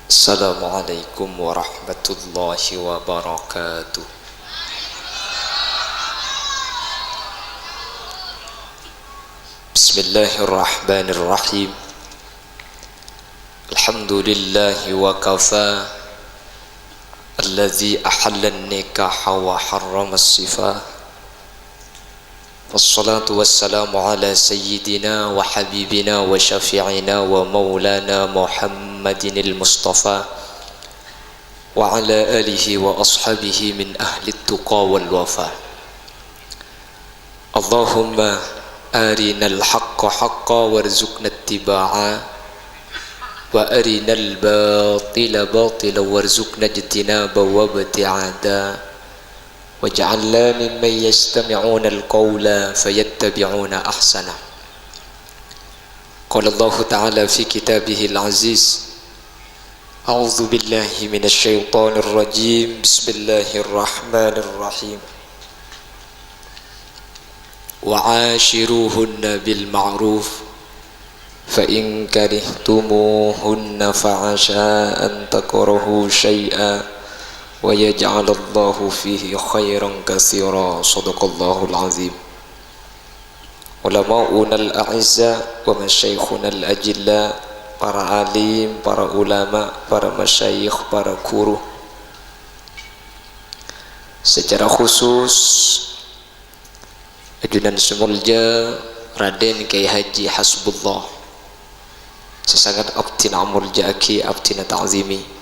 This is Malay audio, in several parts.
Assalamualaikum warahmatullahi wabarakatuh. Bismillahirrahmanirrahim. Alhamdulillahi wa kafa, alladzi ahalla an-nikaha wa harrama as-sifah. Wassalatu wassalamu ala sayyidina wa habibina wa syafi'ina wa maulana Muhammadin al-Mustafa wa ala alihi wa ashabihi min ahli at-tuqa wal wafa. Allahumma arinal haqqa haqqa warzuqna ittiba'a wa arinal batila batila warzuqna ijtinaba wa ibti'ada. waj'alna mimman yastami'una al-qawla fayattabi'una ahsana. Qala Allah Ta'ala fi kitabihil aziz, a'udzu billahi minasy syaithanir rajim. Bismillahirrahmanirrahim. Wa'ashiruhunna bil ma'ruf fa in karihtumuhunna fa 'asa an takrahu syai'an wa yaj'alallahu fihi khairan katsira. Shadaqallahul azim. Ulama'una al-a'izza wa masyaikhuna al-ajilla, para alim, para ulama, para masyayikh, para guru, secara khusus Ajunan Semulja Raden Kiai Haji Hasbullah, sesangat abtina mulja aki abtina ta'zimi.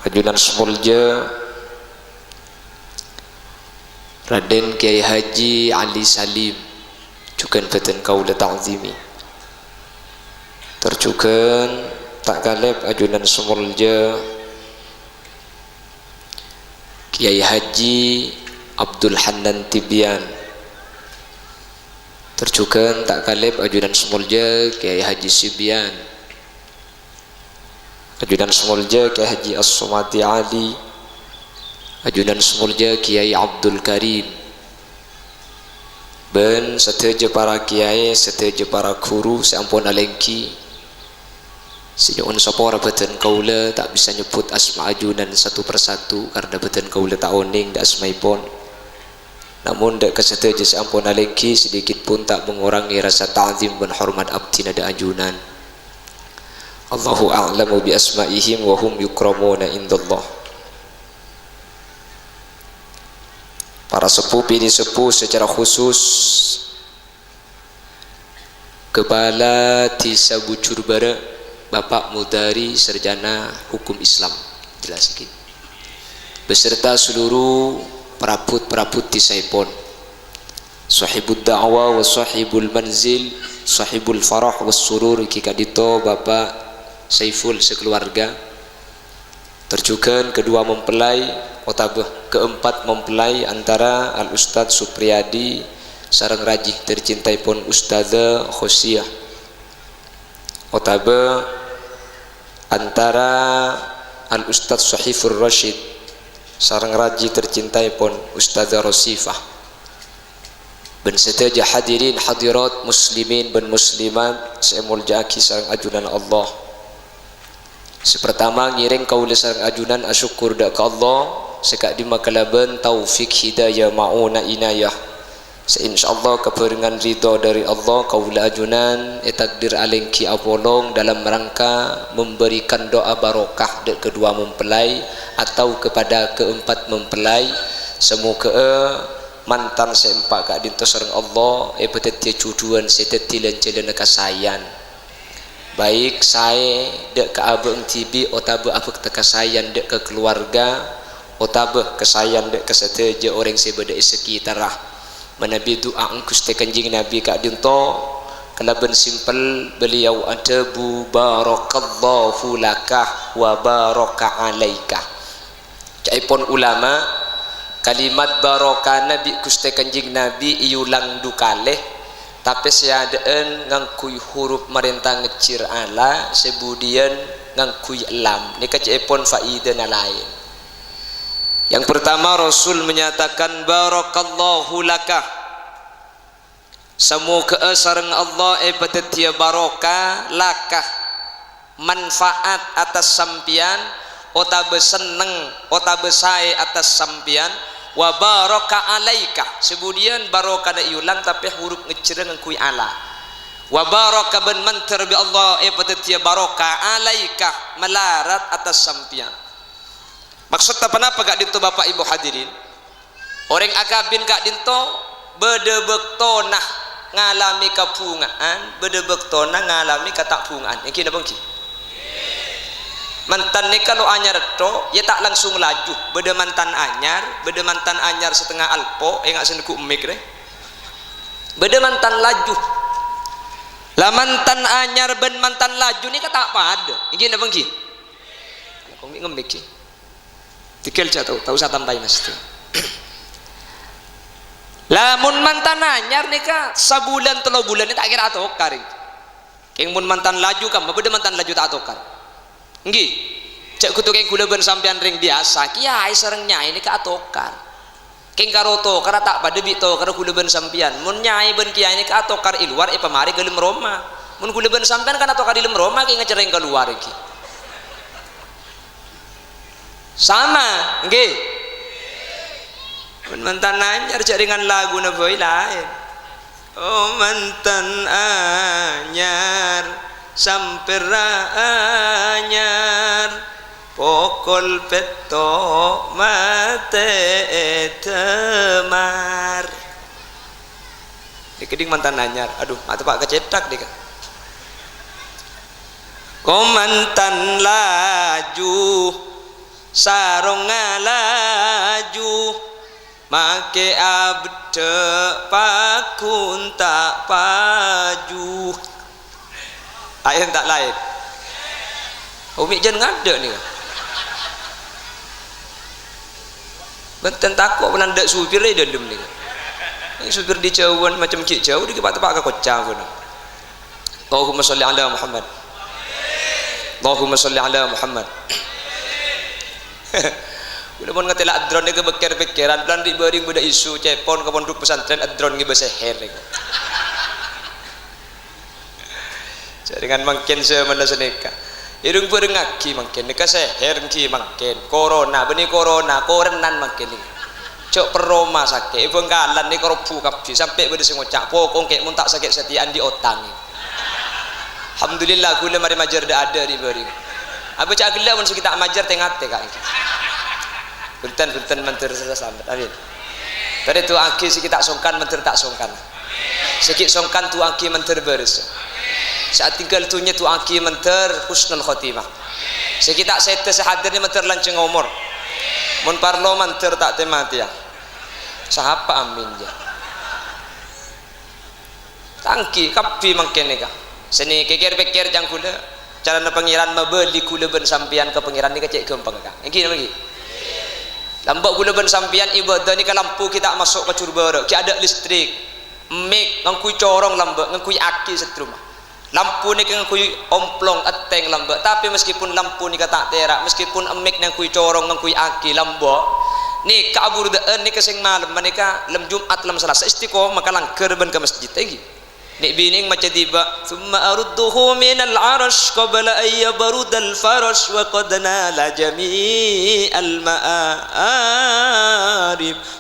Ajunan Semulja Raden Kiai Haji Ali Salim, juga beten kaula ta'zimi. Terjukan tak kaleb Ajunan Semulja Kiai Haji Abdul Hanan Tibian, terjukan tak kaleb Ajunan Semulja Kiai Haji Sibian, Ajunan Semulja Kiai Haji As-Sumati Ali, Ajunan Semulja Kiai Abdul Karim, ben seteja para kiai, seteja para guru seampun alengki. Senyuun sapora beten kaula tak bisa nyebut asma ajunan satu persatu karena beten kaula tak oning dak asmaipun. Namun dak keseteja seampun alengki sedikit pun tak mengurangi rasa ta'zim dan hormat abdi nada ajunan. Allahu a'lamu bi asma'ihim wa hum yukramuna indallah. Para sepuh pilih sepuh secara khusus Kepala Desa Bujur Bara Bapak Mudari Sarjana Hukum Islam jelas sedikit, beserta seluruh perabot-perabot Desaipun, sahibud da'wah wa sahibul manzil, sahibul farah wa surur kikadito Bapak Saiful sekeluarga. Terjukan kedua mempelai otabah keempat mempelai antara Al Ustadz Supriyadi sareng rajih tercintai pun Ustadzah Khosiyah, otabah antara Al Ustadz Sahifur Rashid sareng rajih tercintai pun Ustadzah Rosifah. Ben seteja hadirin hadirat muslimin ben muslimat seemul jaki sareng ajunan Allah. Sepertama ngiring kaula sareng ajunan asyukur dak ka Allah sekak di makalaban taufik hidayah mauna inayah. Insyaallah keperengan ridha dari Allah kaula ajunan takdir alengki apolong dalam rangka memberikan doa barokah dek kedua mempelai atau kepada keempat mempelai. Semoga mantan seempat kak dinto sareng Allah petetia cuduan setetilan jalan kasayan. Baik saya dek ke abang tibi otabah abek tekasayan dek ke keluarga, otabah kesayan dek ke seteja orang sebeda sekitarah. Menabi doa Gusti Kanjeng Nabi kak dinto kalaban simpel beliau ada bu barakallahu lakah wa baraka alaika. Caipun ulama kalimat barokah Nabi Gusti Kanjeng Nabi iulang dukaleh tapi seadaan ngangkui huruf merintah ngecir ala sebudian ngangkui lam ini kacaipun faidah lain. Yang pertama Rasul menyatakan barakallahu lakah, semoga sareng Allah petetia barokah lakah manfaat atas sampian otabe seneng otabe sae atas sampian wa baraka alaika sebudian barokah da iulang tapi huruf ngecereng kui ala wa baraka ben mantar bi Allah patatia barokah alaika melarat atas sampian. Maksud apa napa gak dinto Bapak Ibu hadirin orang agabin gak dinto bedebektona ngalami kapungaan bedebektona ngalami katapungaan yang kira bangki mantan ni kalau anyar to ya tak langsung laju beda mantan anyar setengah alpo enggak senku emik deh beda mantan laju lah mantan anyar ben mantan laju ni kata apa ada ini apa ki kau ngemik ki tikel jatuh tahu saya tambahin mesti lamun mantan anyar ni ka sabulan 3 bulan ni tak kira atokar keng mun mantan laju kam beda mantan laju tak atokar nggih cek kutu keng kula ben sampean ring biasa kiai sareng nyai ini ka atokar keng karoto kara tak pada bito karo kula ben sampean mun nyai ben kiai ini ka atokar iluar pamari ke lem Roma mun kula ben sampean kan atokar di lem Roma ki ngecereng keluar iki sama nggih mun mantan anyar jaringan lagu na boy lain oh mantan anyar sampera anyar pokol peto mate temar dikeding mantan anyar aduh mata pak kecetak deh kau mantan laju sarong ngalaju make abde pakun tak paju ayat tak lain umi jangan ngada ni benten takut menandak supir ni dalam ni supir di jauhan macam kik jauh di kepak-tepak ke kocang pun Allahumma salli ala Muhammad Allahumma salli ala Muhammad bila pun ngetelak adron ni kebekir-bekiran pelan dibering budak isu cepon ke pondok pesantren adron ni berseher jaringan mangkin semana seneka irung berengaki mangkin nika seher ki mangkin corona beni corona korenan mangkin ni cok peroma sakit bengkalan ni kerobu kabdi sampai beda ngocak pokong kek mun tak sakit setiaan di otang alhamdulillah kula mari majar dak ada di bering apa cak gila mun kita majar tengah teh kak benten mentir selamat amin tadi tu aki si kita songkan mentir tak songkan sikit songkan tu aki mentir beres saat tinggal tunya tu aki mentir husnul khotimah sekitar sete sehadir ni mentir lanceng umur mun parlo mentir tak temati ya sahapa amin je tangki kapi mangken ni kah seni kekir-kekir jang kula cara na pangeran mabeli kula ben sampian ke pangeran ni kecek gampang kah iki lagi lambat kula ben sampian ibadah ni ka lampu kita masuk ke curbara ki ada listrik mik ngangkui corong lambat ngangkui aki setrum lampu ni kan kui omplong ateng lambat tapi meskipun lampu ni kata terak meskipun emik nang kui corong nang kui aki lambok ni kaburdaan ni kesing malam menika lem Jumat lem Selasa istiqomah maka langker ben ke masjid lagi ni bining macam tiba thumma arudduhu minal arash qabla ay yabrudal farash wa qad nala jami'al ma'arib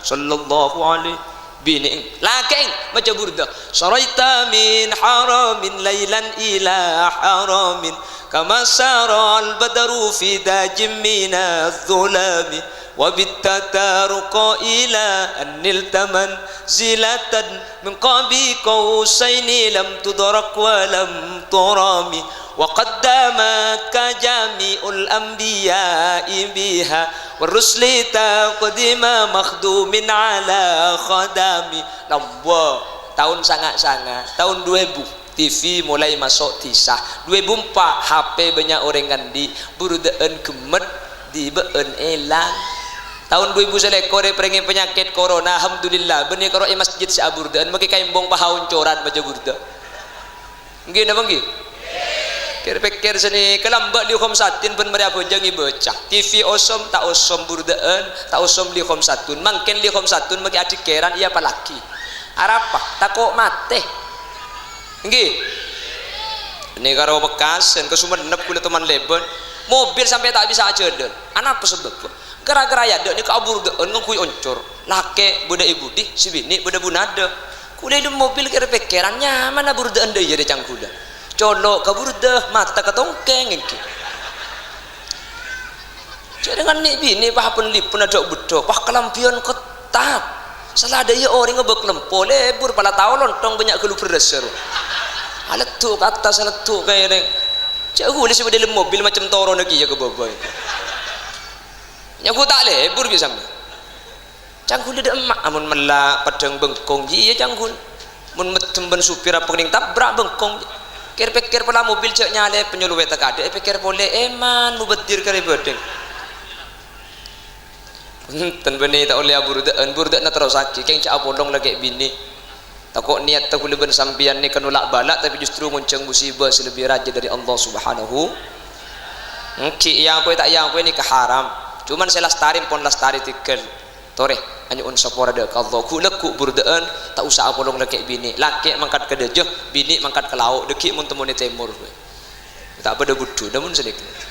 sallallahu alaihi bining lakeng baca burda saraita min haramin lailan ila haramin kama saral badru fi dajim minaz zulami wa bittataruqa ila annil taman zilatan min qabi qausaini lam tudrak wa lam turami wa qaddamat jami'ul anbiya'i biha warusli taqdima makhdumin ala khadami lamba tahun sangat-sangat tahun 2000 TV mulai masuk tisah 2004 HP banyak orang gandi burdaan gemet di beun elang tahun 2000 selekor peringin penyakit corona alhamdulillah benih karo masjid si aburdaan maki kaimbong pahaun coran baca burda nggih napa nggih kira-kira seni kelambak li khamsatin pun mari apa jangi baca TV osom tak osom burdaan tak osom li khamsatun mangken li khamsatun maki adik keran iya apalagi arapa takok mate nggih ini karo bekas dan kesumenep kula teman leben mobil sampai tak bisa aja deh anak apa sebab gara-gara ya deh ini kabur deh ngekui oncor lake budak ibu di si bini budak bunada kula itu mobil kira pikirannya mana burde anda ya deh cangkuda colok kabur deh mata ketongkeng iki jadi dengan nih bini pah penlipun ada bedok pah kelampion ketat salah ada ya orang ngebek lempo lebur pala tahu lontong banyak gelu berdasar alat tuh kata salah tuh kayak neng jauh li sebab dalam mobil macam toro lagi ya ke bawah nyaku tak lebur biasa cangkul ada emak amun melak padang bengkong iya cangkul mun metemben supir apa kening tabrak bengkong pikir pala mobil cek nyale penyuluh tak ada pikir boleh eman mu betir kali bedeng ten beni tak oleh burda na terus sakit keng cak bolong lagi bini takut niat tak boleh bersampian ni kenulak balak tapi justru muncung musibah selebih raja dari Allah Subhanahu ki yang aku tak yang aku ni keharam cuman saya lastarin pon lastari tikel tore hanya un sapora de Allah ku leku burdaan tak usah bolong lagi bini laki mangkat ke dejeh bini mangkat ke laut deki mun temune timur tak pada budu namun sedikit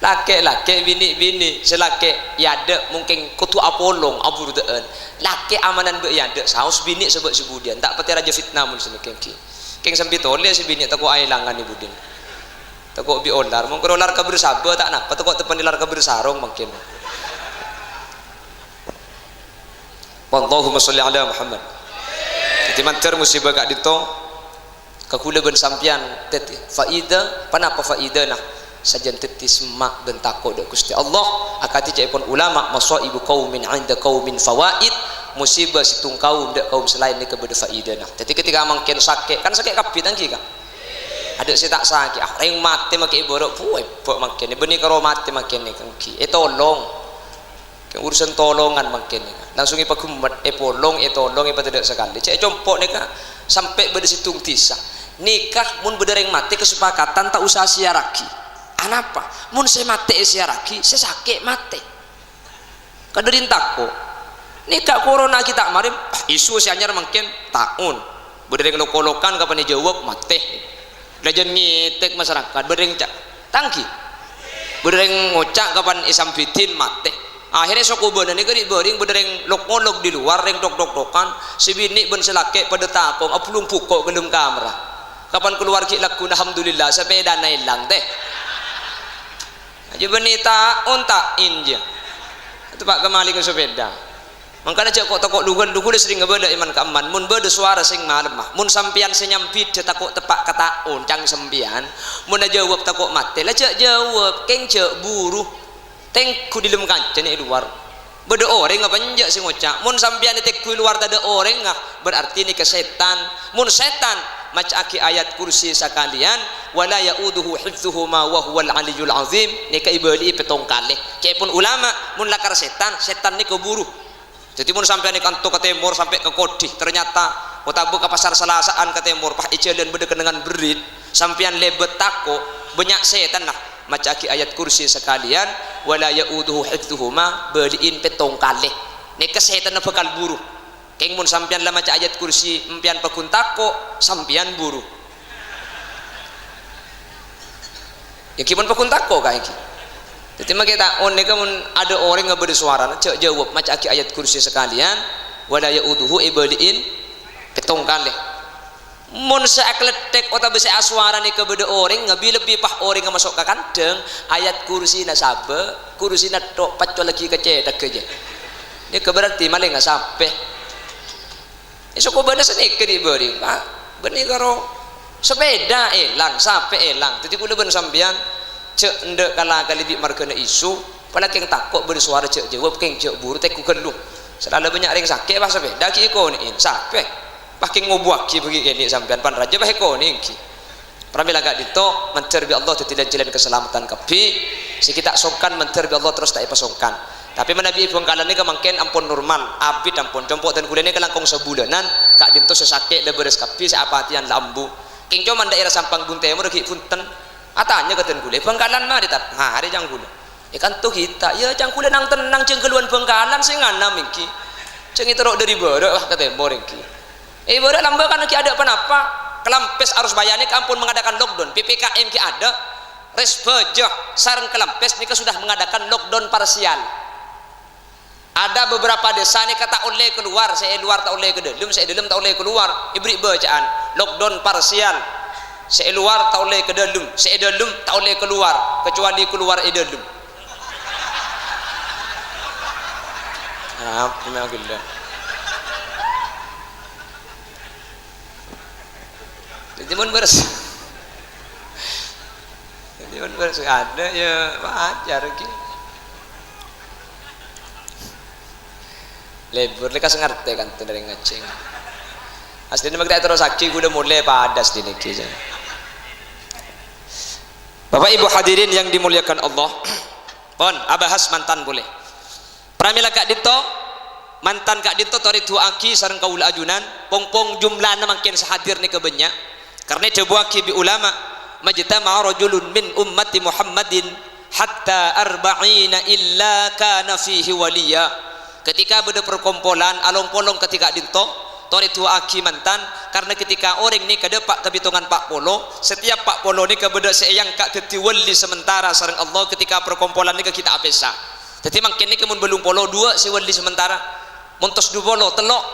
laki bini selaki yada mungkin kutu apolong aburdaan laki amanan be yada saus bini sebab sebudian tak pati raja fitnah mun sedikit keng sampai tole si bini takut ailangan ibu din takut bi olar mungkin olar kabur sabar tak nak takut tepan olar kabur sarong mungkin Allahumma sholli ala Muhammad jadi mantar musibah kak dito kakula ben sampian teti faida panapa faida nah sajan tetis mak dan takut dak Gusti Allah akati caipun ulama masaibu qaumin 'inda qaumin fawaid musibah situng kaum dak kaum selain ni kepada faidana jadi ketika mangkin sakit kan sakit kabeh tangki kan ada saya tak sakit ring mati make borok puwe bok mangkin beni karo mati mangkin kengki tolong ke urusan tolongan mangkin langsung ipagumet polong tolong tidak sekali cek compok ni kan sampai beda situng tisah nikah mun bedereng mati kesepakatan tak usah siaraki kenapa? Mun saya mati siaraki, saya sakit mati. Kaderin takut. Nikah corona kita kemarin, isu sianyar mungkin tahun. Berdering lokolokan kapan dijawab mati. Belajar ngitek masyarakat, berdering cak tangki. Berdering ngocak kapan isam fitin mati. Akhirnya sokuban ini kali berdering lokolog di luar, reng dok-dok-dokan. Si bini ben selake pada takong, apulung pukok gelum kamera. Kapan keluar ki laku alhamdulillah sepeda na ilang teh. Aja benita onta inja itu pak kemali ke sepeda makanya cak kok takut lugan sering ngebeda iman keaman mun beda suara sing malam mah mun sampian senyampi dia takut tepak kata on cang sempian mun jawab takut mati lah cak jawab keng cak buru tengku di dalam kancen di luar beda orang apa njak sing ngocak mun sampian ditekui luar tak ada orang ngah berarti ini kesetan mun setan macaki ayat kursi sekalian wala yauduhu hifdzuhuma wa huwal aliyul azim ni ka ibali petong kalih pun ulama mun lakar setan ni keburu jadi mun sampai ni kanto ke timur sampai ke Kodih ternyata otabu ke pasar Selasaan ke timur pah icelen bedekan dengan berit sampean lebet tako banyak setan lah macaki ayat kursi sekalian wala yauduhu hifdzuhuma beliin petong kalih ni kesetan bakal buru keng mun sampian lah maca ayat kursi empian pakuntako sampian buru ya kimun pakuntako kayak gitu jadi kita on neka mun ada orang nggak bersuara cek jawab maca ayat kursi sekalian wala yauduhu ibadiin petong kali mun seakletek otak bisa aswara nih kepada orang lebih pah orang yang masuk ke kandang ayat kursi nasabe kursi nato pacol lagi kecedak aja ini keberarti malah nggak sampai esok benda sedikit diberi pak benih karo sepeda elang sampai elang jadi kuda ben sambian cek ndek kala kali di markana isu pada keng takut bersuara cek jawab keng cek buru teku kelung selalu banyak yang sakit pas sepeda ki ko ni sampai pakai ngobuak ki bagi ini sampean pan raja bah ko ni ki pramila gak dito menterbi Allah tidak jalan keselamatan kapi si kita songkan menterbi Allah terus tak ipasongkan tapi menabi bengkalan ni kemangken ampun normal abid ampun compok dan kuliah ni kelangkong sebulanan kak dinto sesakit leberes kapi seapatian lambu king cuman daerah Sampang Buntemo lagi punten atanya keten kuliah bengkalan mah ditat hari jang kuliah ikan tuh kita ya jang kuliah nang tenang ceng keluan bengkalan sing ngana mingki ceng itu rok dari borok wah keten boreng ki borok lamba kan ki ada apa Kelampes arus bayani ampun mengadakan lockdown. PPKM ki ada, res bejah sareng Kelampes nika sudah mengadakan lockdown parsial. Ada beberapa desa nih kata oleh keluar, saya luar tak oleh ke dalam, saya dalam tak oleh keluar. Ibri bacaan lockdown parsial. Saya luar tak oleh ke dalam, saya dalam tak oleh keluar, kecuali keluar dalam. Apa memang gila. Jadi mun beres. Jadi mun beres ada ya wajar ki. Lebur lekas ngerti kan tuh dari ngeceng. Aslinya magda terus aki udah mulai padas di niki. Bapak Ibu hadirin yang dimuliakan Allah. Pon abahas mantan boleh. Pramila Kak Dito mantan Kak Dito tori tua aki sareng kaula ajunan pong jumlahna makin sahadir ni kebanyak. Karena coba ki bi ulama majtama rajulun min ummati Muhammadin hatta arba'ina illa kana fihi waliya. Ketika beda perkumpulan along polong ketika dinto tori tua aki mantan karena ketika orang ni kada pak kebitungan pak polo setiap pak polo ni kebeda seeyang kak teti wali sementara sareng Allah ketika perkumpulan ni ke kita apesa. Jadi makin ni kemun belum polo dua si wali sementara muntos dua polo telok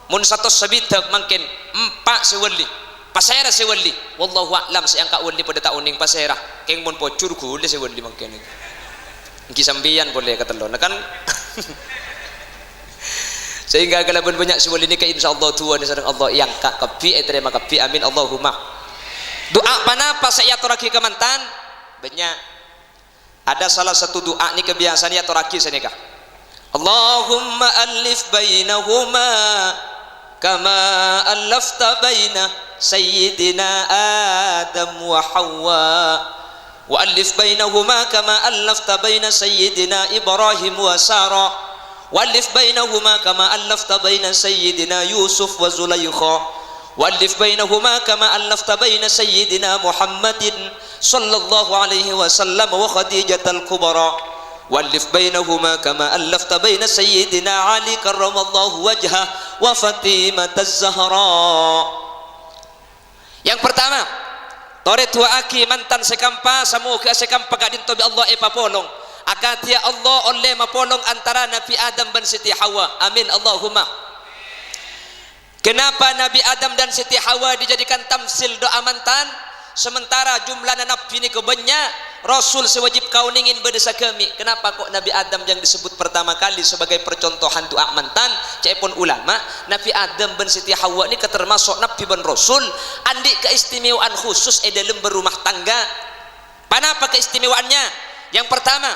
mun satu sebidak makin empat si wali. Pasera si wali, wallahu a'lam sayang kak wali pada tauning pasera. Keng mun pocur gule si wali makin ni. Iki sambian boleh katelon kan. Sehingga kalaupun banyak si wali ni ke insyaallah tua ni sareng Allah yang kak kapi terima kapi amin Allahumma. Doa mana pas saya toraki ke mantan banyak. Ada salah satu doa ni kebiasaan ya toraki senika. Allahumma alif bainahuma kama alafta baina Sayyidina Adam wa Hawa wa alif bainahuma kama alafta baina Sayyidina Ibrahim wa Sarah wa alif bainahuma kama alafta baina Sayyidina Yusuf wa Zulaykha wa alif bainahuma kama alafta baina Sayyidina Muhammadin sallallahu alaihi wasallam wa Khadijatal Kubra wa alif bainahuma kama alafta baina Sayyidina Ali karramallahu wajhah wa Fatimataz Zahra. Yang pertama, tore tua aki mantan sekampa samu ke sekampa kadin tobi Allah papolong. Akatia Allah oleh mapolong antara Nabi Adam dan Siti Hawa. Amin Allahumma. Kenapa Nabi Adam dan Siti Hawa dijadikan tamsil doa mantan? Sementara jumlah nabi ini kebanyak. Rasul sewajib kau ningin berdesa kami. Kenapa kok Nabi Adam yang disebut pertama kali sebagai percontohan doa mantan? Cepon ulama, Nabi Adam dan Siti Hawa ini ketermasuk Nabi dan Rasul. Andi keistimewaan khusus dalam berumah tangga. Kenapa keistimewaannya? Yang pertama,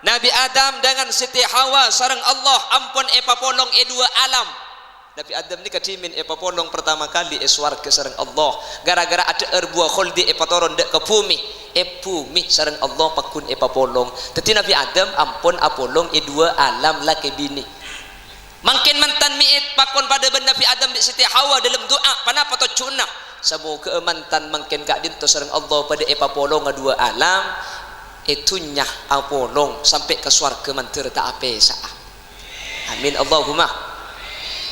Nabi Adam dengan Siti Hawa sareng Allah ampun papolong dua alam. Nabi Adam ni kadimin papolong pertama kali swarga sareng Allah. Gara-gara ada erbuah kholdi patoron dek ke bumi. Bumi sareng Allah pakun papolong. Tetapi Nabi Adam ampun apolong dua alam laki bini. Mungkin mantan miit pakun pada Nabi Adam di Siti Hawa dalam doa. Kenapa to cuna? Semoga mantan mungkin kak dinto sareng Allah pada papolong dua alam. Itunya apolong sampai ke swarga mantir tak apesa. Amin Allahumma.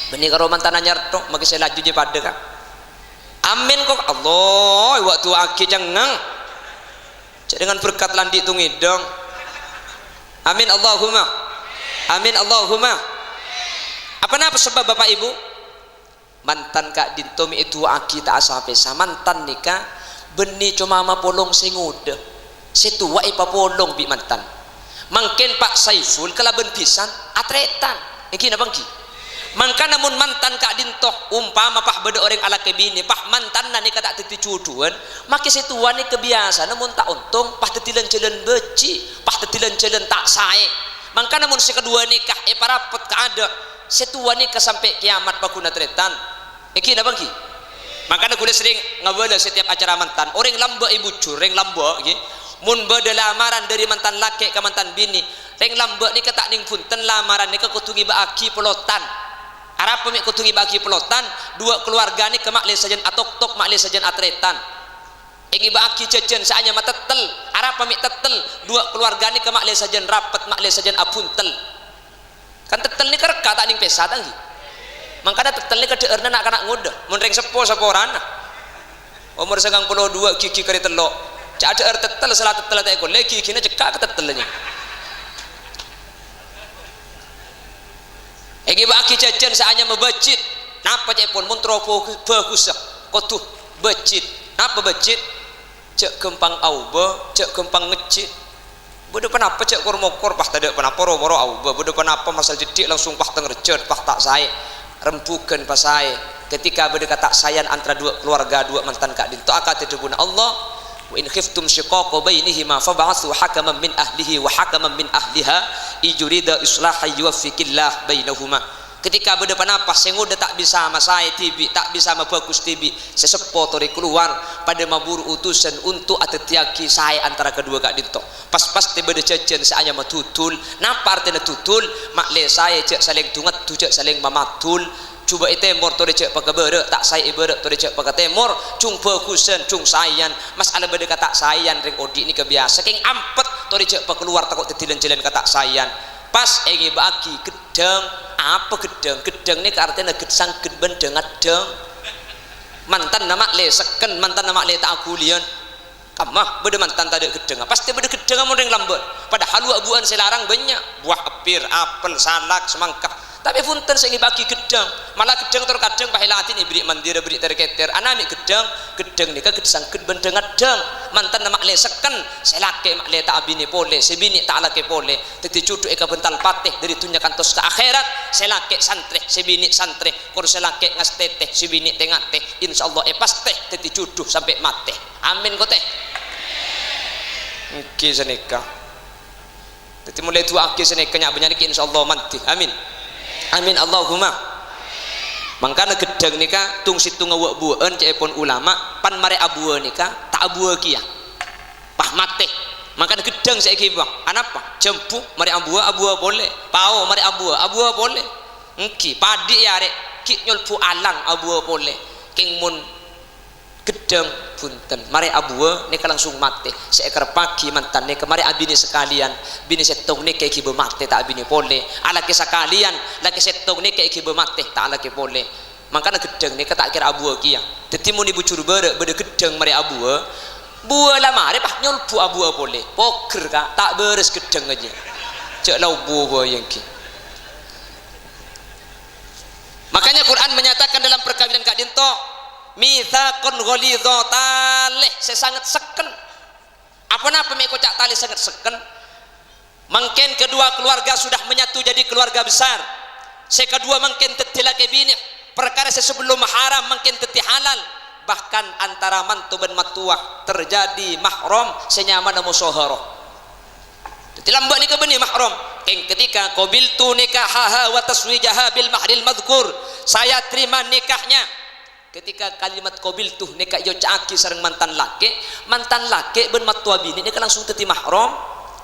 Benih karo mantan anyar tok maki saya laju je pada kan. Amin kok Allah waktu aki jangan. Cak dengan berkat landi tu ngidong. Amin Allahumma. Amin Allahumma. Apa napa sebab Bapak Ibu? Mantan kak dintomi itu aki tak asa pesa mantan nikah benih cuma ma polong singude. Setua papolong bi mantan. Mungkin Pak Saiful kalaben pisan atretan. Iki napa ki? Mangka namun mantan kak dintoh umpama pah beda orang ala kebini pah mantan nani kata teti cuduan maki setua ni kebiasa namun tak untung pah tetilan jalan beci pah tetilan jalan tak sae mangka namun si kedua nikah parapet keada setua nikah sampai kiamat pakuna tretan iki napa ki mangka kuliah sering ngabala setiap acara mantan orang lamba ibu cureng lamba iki mun beda lamaran dari mantan laki ke mantan bini reng lamba ni ketak ning punten lamaran ni kutungi baaki pelotan Arab pemik kutungi bagi pelotan dua keluarga ni kemakli sajen atok-tok makli sajen atretan ingi baki cecen saanya matetel Arab pemik tetel dua keluarga ni kemakli sajen rapat makli sajen apuntel kan tetel ni kereka tak ning pesa tangi mangkana tetel ni kedeerna nak kanak nguda mun reng sepo rana umur 92 gigi kari telok cak ada tetel salah tetel tak ekor lagi gigi cekak ketetelnya egi baki cacan saanya membecit napa cak pun muntropo bagus kotuh becit napa becit cek gempang auba cek gempang ngecit bodoh kenapa cek kormokor pah tidak kenapa romoro auba bodoh kenapa masal jedik langsung pah tengercet pah tak saya rembukan pas saya ketika berdekatan sayan antara dua keluarga dua mantan kak dinto akad dibuna Allah wa in khiftum shiqaqa bainihima fab'athu hakaman min ahlihi wa hakaman min ahliha ijurida islaha yuwaffiqillah bainahuma ketika berdepan apa sengoda tak bisa sama saya tibi tak bisa sama bagus tibi sesepo tori keluar pada mabur utusan untuk atetiaki saya antara kedua kak dinto pas tiba de cecen saya matutul napa artinya tutul makle saya cek saling tungat tu cek saling mamatul cuba itemor tori cek pakabere tak saya ibere tori cek pakatemor cung bagusan cung sayan masalah berde kata sayan ring odi ini kebiasa king ampet tori cek pakeluar takut tetilan jalan kata sayan pas egi baki gedeng apa gedeng ini artinya gedsang gedben dengan deng mantan nama le seken mantan nama le tak akulian kamah beda mantan tadi gedeng pasti beda gedeng mau yang lambat pada halu abuan selarang banyak buah apir apel salak semangka tapi punten saya bagi gedeng malah gedeng terkadang pahilatin ibri mandira beri terketer anami gedeng ni gedsang gedben dengan deng mantan nama le seken selake mak le tak abini pole sebini tak lake pole teti cucu eka bental patih dari tunyakan tos ke akhirat selake santre sebini santre kur selake ngas teteh sebini tengah teh insyaallah pas teh teti cucu sampai mate amin kote iki senika teti mulai tua aki senika nyak benyani insyaallah manti amin amin Allahumma mangkana gedeng nika tung situng ngawak bueun cepon ulama pan mare abueun nika tak abueun kia pah mate mangkana gedeng saiki bang anapa jempu mare abueun boleh pao mare abueun boleh engki padi ya rek ki nyulpu alang abueun boleh king mun gedeng punten mare abueun nika langsung mate seekor pagi mantan nika mare abini sekalian bini setong nika iki mate tak abini boleh alaki sekalian laki setong nika iki mate tak alaki boleh makanya gedeng nika tak kira abueun kia dadi mun ibu curu bere gedeng mare abueun buah lah mare pah nyulpu abueun boleh poker ka tak beres gedeng aja cek lau buah yang ki makanya Quran menyatakan dalam perkawinan kak dinto mitsaqun ghalidha talih sesangat seken apa-apa mek kocak tali sangat seken mungkin kedua keluarga sudah menyatu jadi keluarga besar sekedua mungkin tetilake bini perkara sebelum haram mungkin teti halal bahkan antara mantu dan matuah terjadi mahram senyaman musyaharah jadi lambat nikah benih mahram ketika qabiltu nikahaha wa taswijaha bil mahril madhkur saya terima nikahnya ketika kalimat qabil tuh nikah yo caki sareng mantan laki ben matua bini nikah langsung teti mahram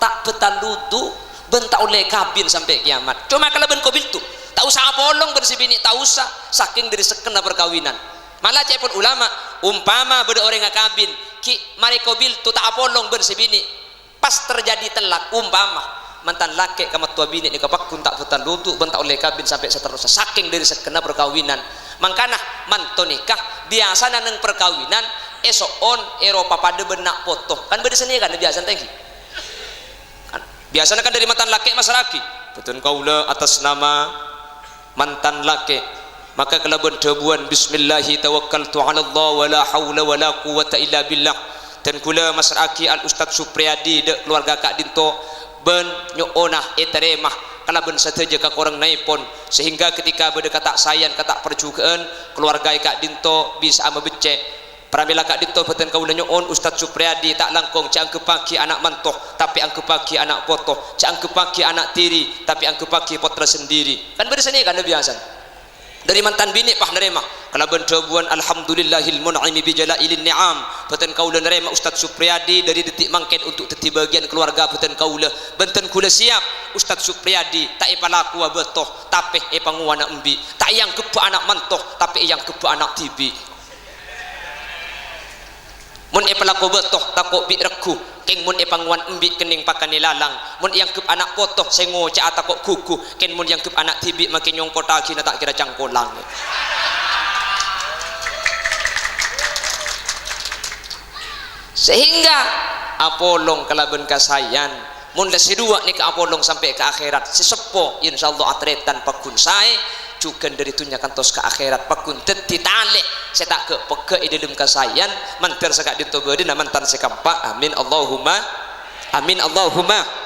tak betal ludu ben tak oleh kabin sampai kiamat cuma kalau ben qabil tuh tak usah apolong ben si bini tak usah saking dari sekena perkawinan malah cepon ulama umpama beda orang ngakabin ki mari qabil tuh tak apolong ben si bini pas terjadi telak umpama mantan laki ke matua bini nikah pakun tak betal ludu ben tak oleh kabin sampai seterusnya saking dari sekena perkawinan mangkana mantu nikah biasa nang perkawinan esok on Eropa pada benak foto kan beda seni kan biasa tengki kan biasanya kan dari mantan laki mas laki betul kaula atas nama mantan laki maka kalau berdebuan bismillahi tawakkaltu ala Allah wala haula wala quwata illa billah dan kula mas laki al Ustaz Supriyadi de keluarga kak dinto ben nyoonah eteremah kalau ben sateja ka korang naipon sehingga ketika berdekatan sayan kata perjugaan keluarga kak dinto bisa ama becek pramila kak dinto beten kaula nyoon Ustaz Supriyadi tak langkong cang kepaki anak mantoh tapi ang kepaki anak potoh cang kepaki anak tiri tapi ang kepaki potra sendiri kan berseni kan biasa dari mantan bini pah nerema kalau bencobuan alhamdulillahil mun'imi bi jalailin ni'am beten kaula nerema Ustaz Supriyadi dari detik mangken untuk teti bagian keluarga beten kaula benten kula siap Ustaz Supriyadi tak ipalaku betoh tapi panguana embi tak yang kepa anak mantoh tapi yang kepa anak tibi mun ipalaku betoh takok bi regu king mun panguan embi kening pakani lalang mun yang kep anak potoh sengo ca atakok kuku ken mun yang kep anak tibi makin nyongko taki na tak kira cangkolang sehingga apolong kalaban kasayan mun sedua ni ke apolong sampai ke akhirat sesepo insyaallah atretan pakun sae cukan dari tunya kantos ke akhirat pakun teti tale saya tak ke peke dalam kasayan mantar sekak ditobedi na mantan sekampa amin Allahumma amin Allahumma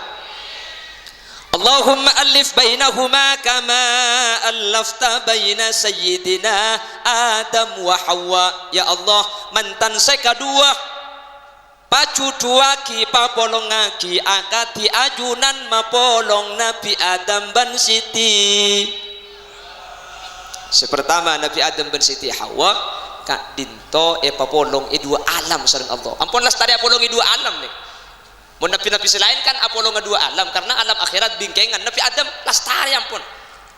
alif bainahuma kama allafta baina sayyidina Adam wa Hawa. Ya Allah, mantan saya kedua pacu tuaki papolongaki akati ajunan mapolong Nabi Adam ban Siti. Sepertama Nabi Adam ban Siti Hawa kak dinto papolong dua alam sareng Allah. Ampun lastari apolong dua alam nih. Mun nabi-nabi selain kan apollo dua alam karena alam akhirat bingkengan Nabi Adam lastari ampun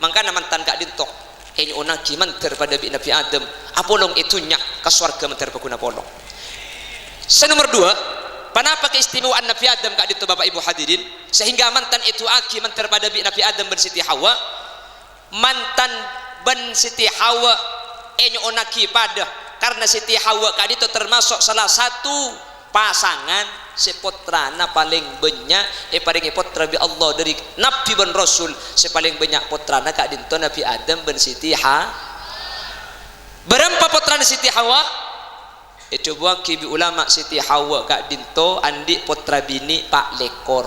mangkana mantan kak dintok ini onaki manter pada Nabi Adam apolong itunya ke surga manter pakuna apolong. Senomor dua, kenapa keistimewaan Nabi Adam kak dintok Bapak Ibu hadirin sehingga mantan itu aki manter pada Nabi Adam ben Siti Hawa mantan ben Siti Hawa ini onaki pada karena Siti Hawa kak dintok termasuk salah satu pasangan sepotrana paling banyak paling potra bi Allah dari Nabi dan Rasul sepaling banyak potrana kak dinto Nabi Adam ben Siti Hawa. Berapa potrana Siti Hawa? Coba kibi ulama Siti Hawa kak dinto andi potra bini pak lekor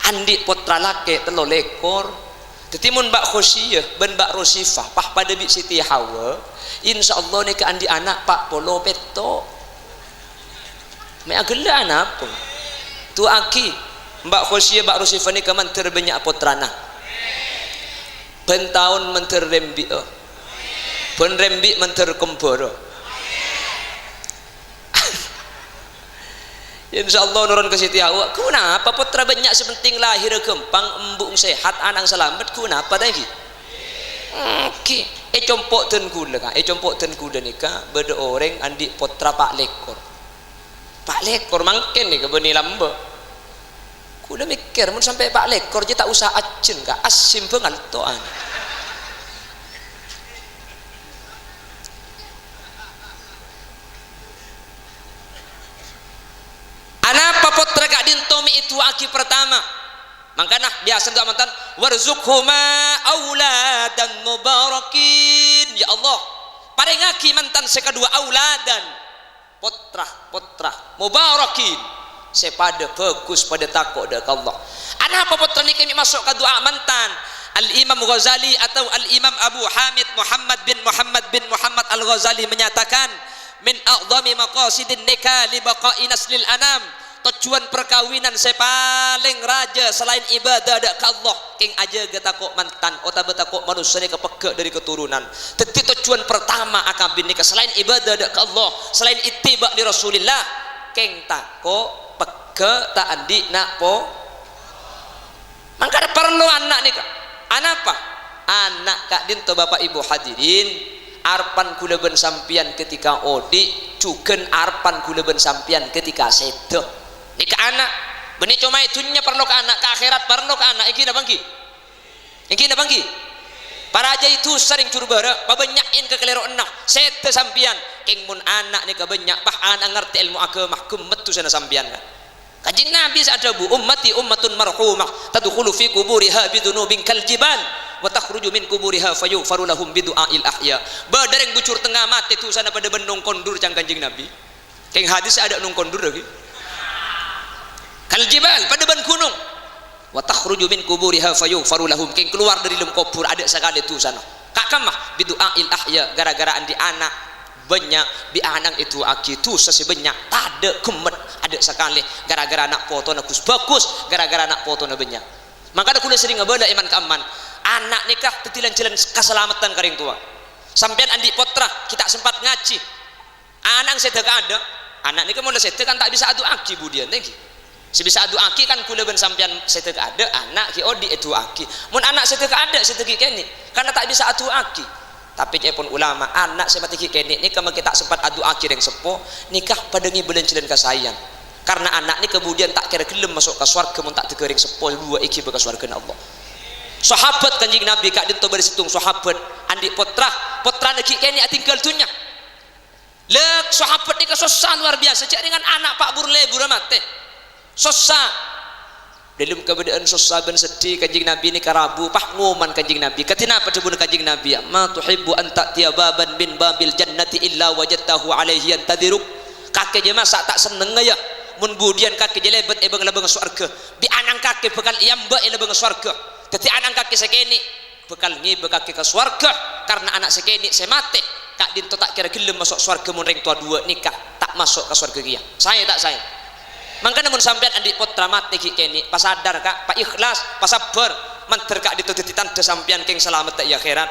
andi potra laki telo lekor tetimun Mbak Khosyiyah ben Mbak Rosifah pah pada bi Siti Hawa insyaallah ni ke andi anak pak polo peto me agela anak pun tu aki Mbak Khosyiyah Mbak Rosifah ni kaman terbanyak potrana pentahun menter rembi pen rembi menter kemporo insyaallah nurun ke Siti Hawa kenapa potra banyak sepenting lahir kempang embung sehat anak selamat kenapa lagi oke compok ten kula ka compok ten kula nikah beda orang andi potra pak lekor Pak lekor mangken nih kebeni lamba. Kuda mikir mun sampai Pak lekor je tak usah acen ka asim bengal toan. Anapa potra gak dintomi itu aki pertama. Makanya biasa untuk mantan warzuqhuma auladan mubarakin ya Allah. Parengaki mantan sekadua auladan potra mubarakin sepada fokus pada takut dekat Allah. Anapa potra ni kami masuk ke doa mantan Al-Imam Ghazali atau Al-Imam Abu Hamid Muhammad bin Muhammad Al-Ghazali menyatakan min a'zami maqasidin nikah li baqa'i naslil anam tujuan perkawinan sepaling raja selain ibadah dak ke Allah king aja ge takok mantan otak takok manusia ni kepeke dari keturunan teti tujuan pertama akabin nikah selain ibadah dak ke Allah selain ittiba li Rasulillah king takok peke tak andi nak po mangka perlu anak nikah anak apa anak kak dinto Bapak Ibu hadirin arpan kula ben sampian ketika odi cuken arpan kula ben sampian ketika sedek nikah anak benih cuma itunya perlu ke anak ke akhirat perlu ke anak iki na bangki para aja itu sering curbara pabanyakin ke kelero enak sete sampian king mun anak ni kebanyak pah anak ngerti ilmu agama kumet tu sana sampian kajing Nabi ada bu ummati ummatun marhumah tadkhulu fi kuburiha bidunubin kal jibal wa takhruju min kuburiha fayughfaru lahum bidu'ail ahya badareng bucur tengah mati tu sana pada benung kondur cang kanjing Nabi king hadis ada nung kondur lagi kal jibal pada ban gunung wa takhruju min kuburiha fayughfaru lahum king keluar dari dalam kubur ada sekali tu sana kakamah bidu'ail ahya gara-gara andi anak banyak bi anak itu aki tu sesi banyak tade kemet ada sekali gara-gara anak foto na bagus gara-gara anak foto na banyak maka ada kuda sering ngebeda iman keaman anak nikah tetilan-tilan keselamatan karing tua sampean andi potra kita sempat ngaji anak sedek ada anak nikah mulai sedek kan tak bisa adu aki budian thank you si bisa adu aki kan kula ben sampean sedek ada anak ki odi itu aki mun anak sedek ada sedek kene karena tak bisa adu aki tapi pun ulama anak seperti kene ni kalau kita sempat adu aki yang sepo nikah padangi belencilan kasayang karena anak ni kemudian tak kira gelem masuk ke surga mun tak tekering sepo dua iki ke surga Allah sahabat kanjing Nabi kak dinto bersitung sahabat andi potra neki kene tinggal tunya Lek sahabat ni susah luar biasa cak dengan anak Pak Burle mate susah dalam keadaan susah ben sedih kanjing Nabi ni karabu pah ngoman kanjing Nabi katina apa debun kanjing Nabi ma tuhibbu an ta'tiya baban min babil jannati illa wajadtahu alaihi yantadiruk kakek je masa tak seneng ya mun budian kakek je lebet ebeng lebeng surga bi anang kakek bekal iamba lebeng surga dadi anang kakek sekeni bekal ngi bekake ke surga karena anak sekeni semate kak dinto tak kira gelem masuk surga mun ring tua dua nikah tak masuk ke surga kia saya tak saya mangkana mun sampean andi putra mati ki kene pas sadar kak pak ikhlas pas sabar manter kak ditututi tanda sampean keng selamat tak ya akhirat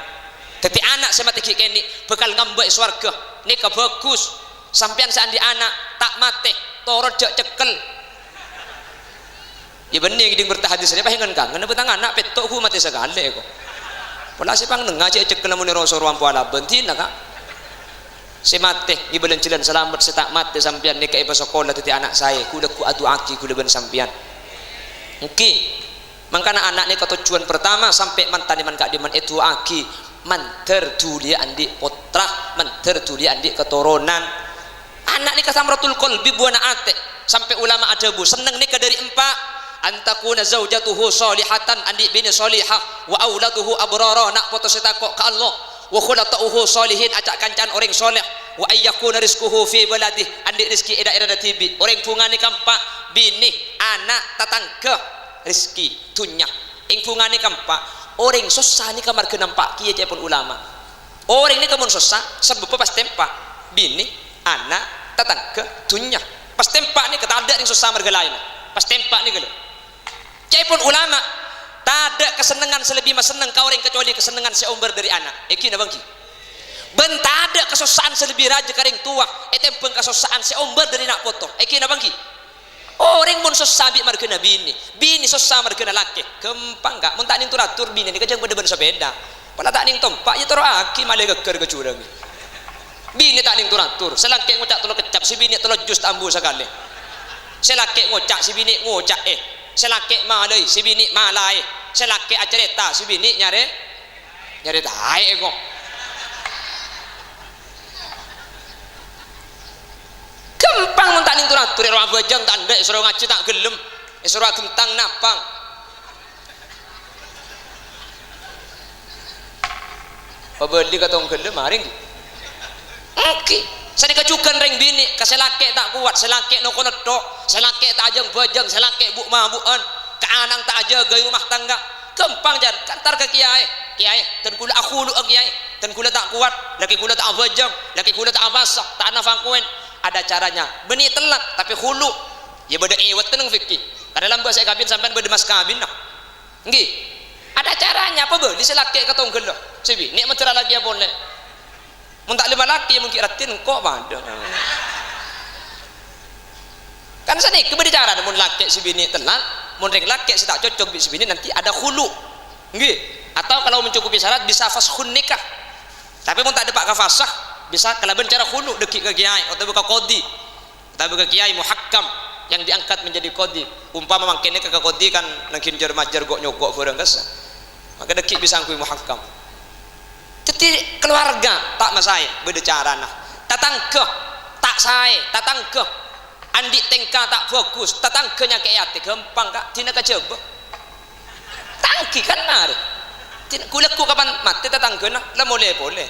dadi anak saya mati ki kene bekal ngambek swarga nikah bagus sampean seandi anak tak mati torot jak cekel ya bening ding bertahadis ni pahingan kang ngene betang anak petok ku mati segale kok pola sipang nengah cek cekel mun rasa ruang puala bentina kak si mate ngibelen cilen selamat si tak mate sampian ni ke iba sekolah titi anak saya kuda ku adu aki kuda ben sampian oke mangkana anak ni ketujuan pertama sampai mantan man kak diman itu aki manter duli andi potra manter duli andi keturunan anak ni kasamratul qalbi buana ate sampai ulama ada bu seneng ni ke dari empat antakuna zaujatuhu salihatan andi bini salihah wa auladuhu abrara nak foto setakok ke Allah wa khulatauhu salihin acak kancan orang soleh wa ayyakuna rizquhu fi baladih andi rezeki daerah tibi orang pungane kampak bini anak tatangga rezeki dunya ing pungane kampak orang susah ni kamar kenampak kiye pun ulama orang ni kamun susah sebab pas tempak bini anak tatangga dunya pas tempak ni kata ada yang susah margalain pas tempak ni gelo cai pun ulama tak ada kesenangan selebih mas senang kau orang kecuali kesenangan seumber dari anak iki na bangki ben tak ada kesusahan selebih raja karing tua etempeng kesusahan seumber dari nak foto iki na bangki orang mun susah bi margena bini susah margena laki kempang gak mun tak ning turatur bini ni kejang beda-beda sepeda pala tak ning tompak ya toro aki male geger ke curang bini tak ning turatur selake ngucak tolo kecap si bini tolo jus tambu sekali selake ngucak si bini ngucak selake malai si bini malai selake acerita si bini nyare tae kok kempang mun tak ning turatur ro abajang tak ndek suruh ngaji tak gelem suruh gentang napang pabeli katong gelem maring oke sani kajukan ring bini kaselake tak kuat selake no konetok selake tak ajeng bajang selake bu mabuan kaanang tak aja gay rumah tangga kempang jan kantar ke kiai dan kula akhulu kiai dan kula tak kuat laki kula tak bajang laki kula tak abasah tak nafakuen ada caranya beni telak tapi hulu ya beda iwat tenang fikih kada dalam bahasa kabin sampean beda mas kabin nah nggih ada caranya apa beli selake katong gelo sibi nek mentera lagi ya boleh mun tak lima laki mungkin ratin kok pada kan sani keberbicaraan mun laki si bini telak mun ring laki si tak cocok si bini nanti ada hulu nggih atau kalau mencukupi syarat bisa fashun nikah tapi mun tak ada pak kafasah bisa kalaban cara hulu dekik ke kiai atau buka kodi atau buka kiai muhakkam yang diangkat menjadi kodi umpama mangkene ke kodi kan nangkin jar majar gok nyogok kurang kesa maka dekik bisa angkui muhakkam jadi keluarga tak masai beda cara nah tatangga tak saya tatangga andi tengka tak fokus tatangganya kayak ati gampang kak tina kejaba tangki kan nari tina kulekku kapan mati tatangga nah lah boleh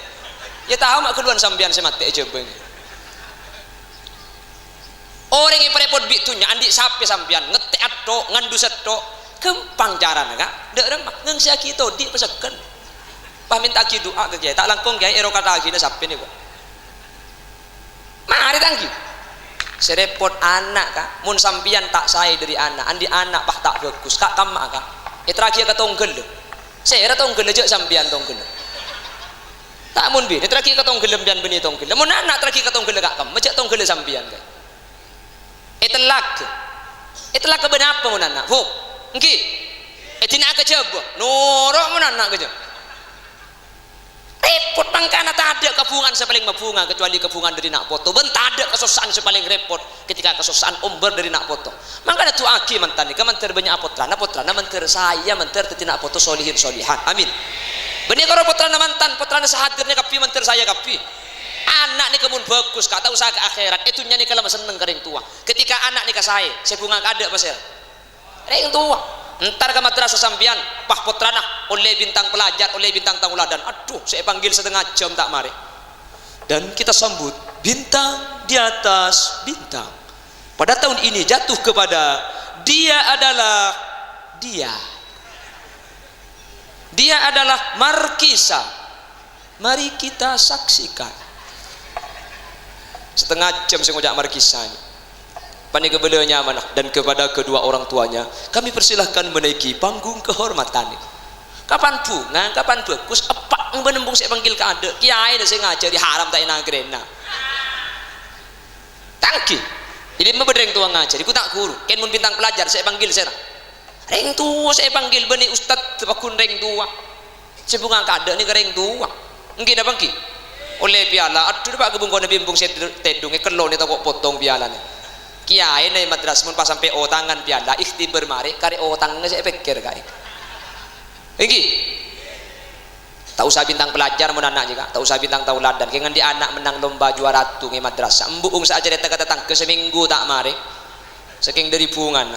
ya tahu mak keluar sambian saya mati aja bang orang yang perepot bitunya andi sapi sambian ngetek ato ngandu seto gampang cara nah kak dek remah ngengsia kita di pesekan pamin tak doa ke kiai tak langkung kiai ero kata gini sapi nih kok mari tangki serepot anak kak mun sampian tak saya dari anak andi anak pah tak bagus kak kamak kak terakhir ke tonggel saya tonggel aja sampian tonggel tak mun bi terakhir ke tonggel bian beni tonggel mun anak terakhir ke tonggel kak kam macam tonggel sampian kak itelak ke benapa mun anak hu engki tina ke coba norok mun anak ke repot mangkana tak ada kebungan sepaling mabunga kecuali kebungan dari nak foto ben tak ada kesusahan sepaling repot ketika kesusahan umber dari nak foto mangkana tu aki mantan ni kemanter banyak potrana manter saya manter tetina foto solihin solihan amin benih kalau potrana mantan potrana sehadirnya kapi manter saya kapi anak ni kemun bagus kata usaha ke akhirat itu nya ni kalau seneng ke ring tua ketika anak ni kasai saya bunga kada pasal ring tua entar ke madrasah sampian pah putrana oleh bintang pelajar oleh bintang tauladan aduh saya panggil setengah jam tak mari dan kita sambut bintang di atas bintang pada tahun ini jatuh kepada dia adalah dia adalah markisa mari kita saksikan setengah jam saya ngajak markisanya pandai kebelanya amanah dan kepada kedua orang tuanya kami persilahkan menaiki panggung kehormatan kapan bunga kapan bagus apa menembung saya panggil ke ada kiai dah saya ngajar di haram tak enak gerena tangki jadi membedeng tua ngajar aku tak guru kan mun bintang pelajar saya panggil saya reng tua saya panggil benih ustad pakun reng tua saya bunga ke ada ni ke reng tua mungkin apa ki oleh piala aduh pak gebung kono bimbung saya tedung kelon itu kok potong piala ni kiai nih madrasah mun pas sampai tangan piala ikhtibar mari kari tangan saya pikir kai iki tak usah bintang pelajar mun anak juga tak usah bintang tauladan kengan di anak menang lomba juara tu ngi madrasah embung saja datang datang ke seminggu tak mari saking dari bungan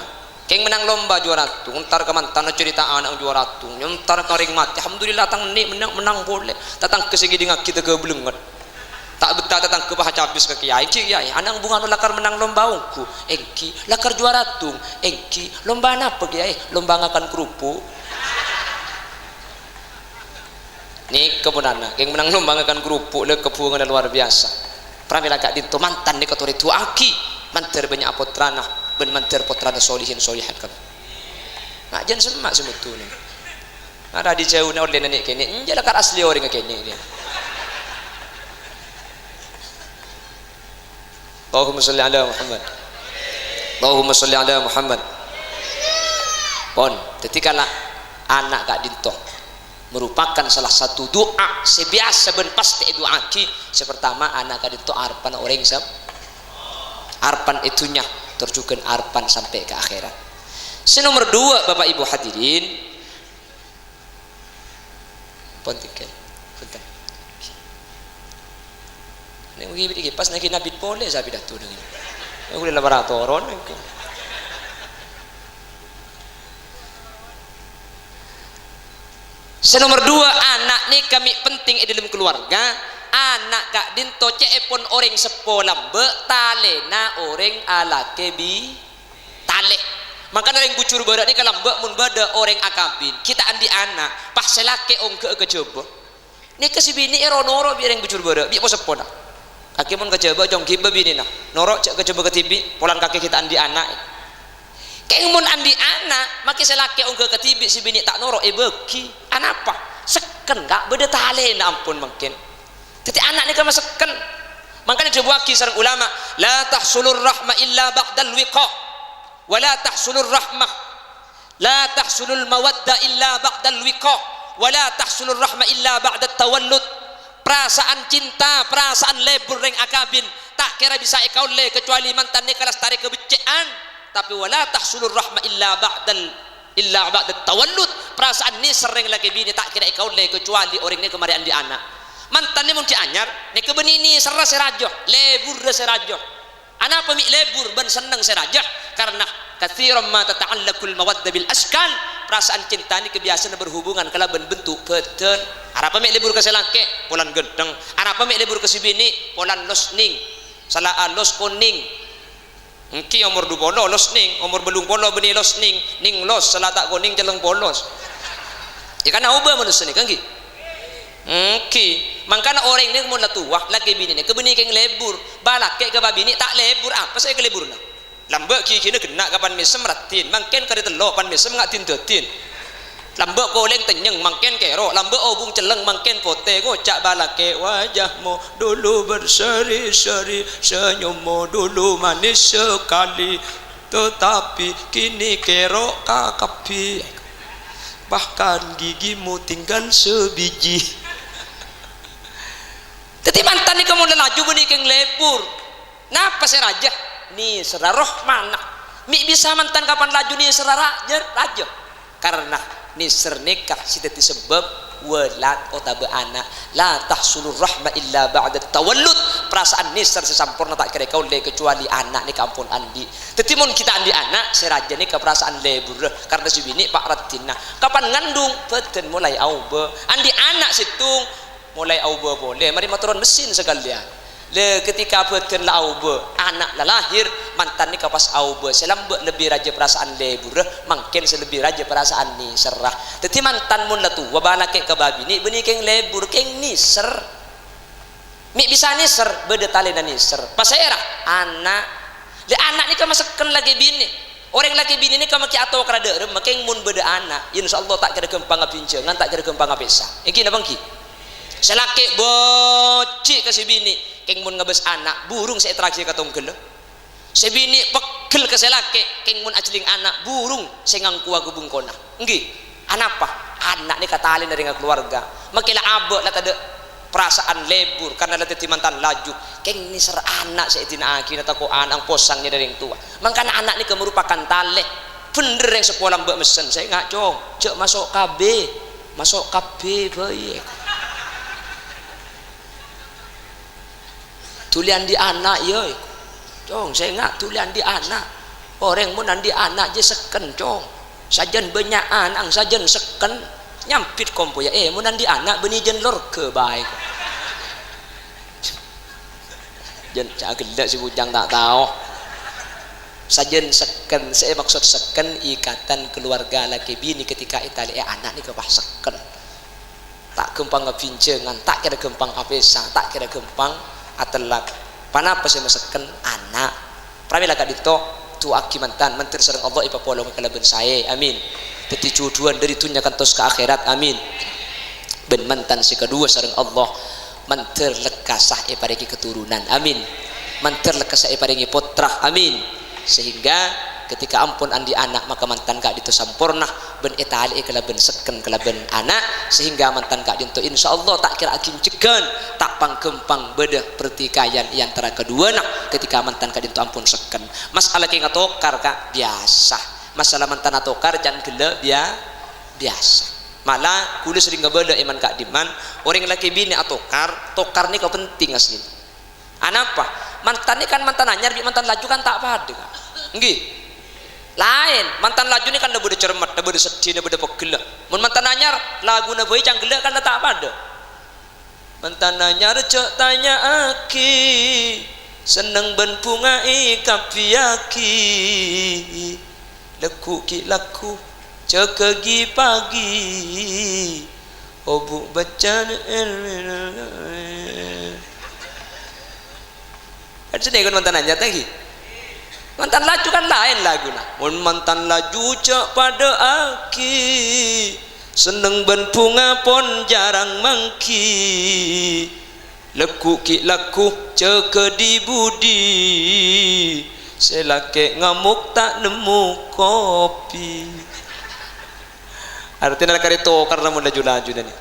keng menang lomba juara tu entar ke mantan cerita anak juara tu entar kering mati alhamdulillah tang ni menang boleh datang ke segi dengan kita ke belengat tak betah datang ke baca habis ke kiai anak bunga nu lakar menang lomba ungku engki lakar juara tu engki lomba apa kiai lomba ngakan kerupuk ni kemunana keng menang lomba ngakan kerupuk le kepungan luar biasa pramila kak dinto mantan ni kotori tu aki manter banyak apotrana ben manter potrana solihin solihat kan nak jan semak sebetulnya ada di jauh oleh nenek kene njala kar asli orang kene dia Allahumma salli ala Muhammad Allahumma salli ala Muhammad pon ketika anak kak dinto merupakan salah satu doa sebiasa ben pasti doa ki sepertama anak kak dinto arpan orang sab arpan itunya terjukan arpan sampai ke akhirat. Nomor 2 Bapak Ibu hadirin pontikel punten nek ngi pas nek nabi boleh sa pidato dengan ini boleh laboratoron nomor 2 anak ni kami penting di dalam keluarga anak kak dinto cepon orang sepolam be talena orang ala kebi tale maka orang bucur badak ni kalau mbak mun bada orang akabin kita andi anak pas selake ong ke coba ni kasi bini noro bi orang bucur badak bi po sepona kaki mun kejaba jong kiba bini nah norok cek kejaba ke tibi polan kaki kita andi anak keng mun andi anak maki selake ong ke tibi si bini tak norok beki anak apa seken gak beda talena ampun mungkin jadi anak ni kan masukkan makanya dibuaki sareng ulama la tahsulur rahmah illa ba'dal wiqa wa la tahsulur rahmah la tahsulul mawaddah illa ba'dal wiqa wa la tahsulur rahmah illa ba'dat tawallud perasaan cinta perasaan lebur ring akabin tak kira bisa ikau le kecuali mantan ni kalas tarik kebecean tapi wa la tahsulur rahmah illa ba'dat tawallud perasaan ni sering lagi bini tak kira ikau le kecuali orang ni kemarian di anak mantan ni mungkin anyar ni kebenini serah serajoh lebur serajoh anak pemik lebur ben seneng serajoh karena kathiran ma tata'allaqul mawaddah bil askal perasaan cinta ni kebiasaan berhubungan kalau bentuk peten arah pemik lebur ke selake polan gendeng arah pemik lebur ke sibini polan losning salah los kuning engki umur 20 losning umur belum polo beni losning ning los salah tak kuning jeleng polos ya kan ubah manusia ni kan ki mangkana orang ni mun tua laki bini ni kebeni keng lebur balak ke babini tak lebur apa saya ke lebur na lambak ki kini kena kapan mesem ratin mangken kare telo pan mesem ngatin tetin lambak koleng tenyeng mangken kero lambak obung celeng mangken pote go cak balak ke wajahmu dulu berseri-seri senyummu dulu manis sekali tetapi kini kerok kakapi bahkan gigimu tinggal sebiji teti mantan ni kamu lelaju beni keng lepur napa saya raja ni seraroh mana mi bisa mantan kapan laju ni raja karena ni sernikah si teti sebab walat otabe anak la tahsulur rahmah illa ba'da tawallud perasaan ni sesampurna tak kira kau le kecuali anak ni kampun andi tetimun kita andi anak seraja ni ke perasaan lebur karena si bini pak ratina kapan ngandung beten mulai auba andi anak situng mulai auba boleh mari motoron mesin sekalian le ketika beten la auba anak la lahir mantan ni kapas auba selambek lebih raja perasaan lebur mungkin selebih raja perasaan ni serah teti mantan mun la tu wabala ke babi ni beni keng lebur keng ni ser mi bisa niser beda tali dan niser pasera anak le anak ni kama seken lagi bini orang lagi bini ni kama ki atau kerada makeng mun beda anak insyaallah tak kira gempang pincengan tak kira gempang pesa iki na bangki selake bocik ke si bini keng mun ngabes anak burung saya terakhir katong gelo si bini pegel ke selake keng mun ajling anak burung saya ngangkua gubung kona nggih anapa anak ni katalin dari keluarga makila abek lah tade perasaan lebur karena latih mantan laju keng ni ser anak saya tina aki nata ko anang posangnya dari yang tua makanya anak ni merupakan tale bener yang sekolah mbak mesen saya nggak cong cek masuk KB baik tulian di anak yoi cong saya nggak tulian di anak orang mun di anak je seken cong sajen banyak anang sajen seken nyampit kompo ya munan di anak beni jen lor ke baik jen cak gelak si bujang tak tahu sajen seken saya maksud seken ikatan keluarga laki bini ketika itali anak ni kepah seken tak gempang ngepincengan tak kira gempang apesa tak kira gempang atelak panapa saya seken anak pramila kadito tu aki mantan mentir sereng Allah ipa polong kalaben saya amin peti cuduan dari tunyakan tos ke akhirat amin ben mantan si kedua sareng Allah manter lekasah paringi keturunan amin manter lekasah paringi putra amin sehingga ketika ampun andi anak maka mantan kak ditu sampurna ben etali kelaben seken kelaben anak sehingga mantan kak dinto insyaallah tak kira akin cegan tak pangkempang beda pertikaian yang antara kedua nak ketika mantan kak dinto ampun seken masalah ki ngatokar kak biasa masalah mantan atokar jangan gele biasa malah kula sering ngebeda iman kak diman orang laki bini atokar tokar ni kau penting asli anapa mantan ni kan mantan anyar bi mantan laju kan tak pada kan nggih lain mantan laju ni kan dah beda cermat dah beda sedih dah beda pegel mun mantan anyar lagu na boy cang gelak kan tak pada mantan anyar cek tanya aki seneng ben bunga ikapiaki leku ki laku cekegi pagi obuk bacan ada sedih kan mantan anyar lagi mantan laju kan lain lagu nah mun mantan laju cek pada aki seneng ben bunga pon jarang mangki leku ki laku ceke di budi selake ngamuk tak nemu kopi artinya karito karena mun laju-laju nih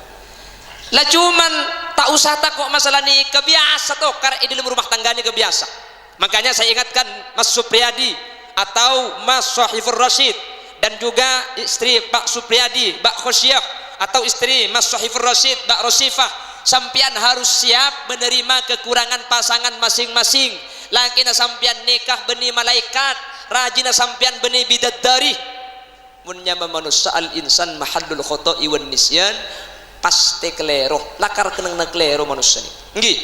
lah cuman tak usah takut masalah ni kebiasa tuh karena di dalam rumah tangga ni kebiasa makanya saya ingatkan Mas Supriyadi atau Mas Sohifur Rashid dan juga istri Pak Supriyadi Mbak Khosyah atau istri Mas Sohifur Rashid Mbak Rosifah sampian harus siap menerima kekurangan pasangan masing-masing lakina sampian nikah beni malaikat rajina sampian beni bidadari munnya manusia al insan mahallul khoto'i wan nisyan pasti kelero lakar keneng na kelero manusia ni nggih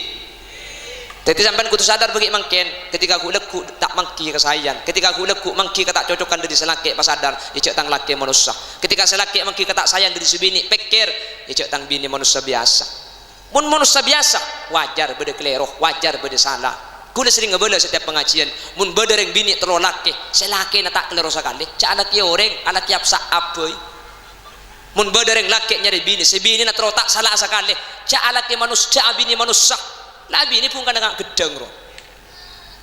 jadi sampean kudu sadar bagi mangken ketika aku leku tak mangki kesayan ketika aku leku mangki tak cocokkan dari selaki pas sadar icek tang laki manusia ketika selaki mangki tak sayang dari sebini pikir icek tang bini manusia biasa mun manusia biasa wajar bede kelero wajar bede salah kula sering ngebela setiap pengajian mun bede reng bini telo laki selaki na tak kelero sakali cak laki orang alaki apsa aboy mun bede reng laki nyari bini sebini na telo tak salah sakali cak laki manusia bini manusia labi ini pun kadang gedeng roh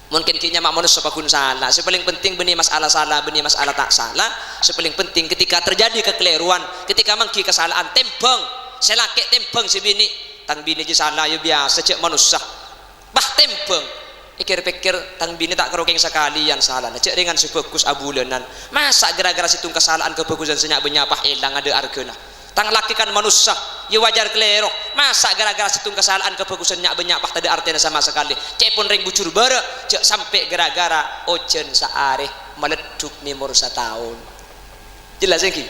mungkin kini mak manusia pakun salah sepaling penting benih masalah salah benih masalah tak salah sepaling penting ketika terjadi kekeliruan ketika mangki kesalahan tembang selake tembang si bini tang bini je salah ya biasa cek manusia bah tembang pikir-pikir tang bini tak kerokeng sekali yang salah cek dengan sebagus abulanan masa gara-gara situng kesalahan kebagusan senyak benyapah elang ada argena tang laki kan manusia ya wajar kelero masa gara-gara situng kesalahan kebagusan nyak banyak pak tadi artinya sama sekali cepon ring bucur bara cek sampai gara-gara ojen saare meleduk mimur setahun jelas lagi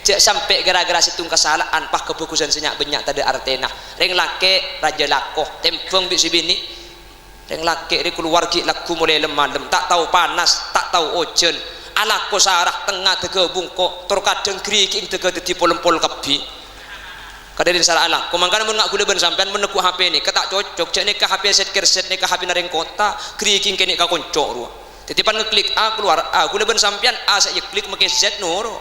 cek sampai gara-gara situng kesalahan pak kebagusan senyak banyak tadi artinya ring laki raja lakoh tempeng bisi bini ring laki di keluarga laku mulai lemah tak tahu panas tak tahu ojen ala ko sarah tengah tega bungkok terkadang kriking tega di pol-pol kebi kadang salah ala kumangkan mun ngak gula ben sampean menekuk HP ni ketak cocok cek ni ke HP set kerset ni ke HP naring kota kriking kene ka koncok ru titipan ngeklik A keluar A gula ben sampean A saya klik make Z nuro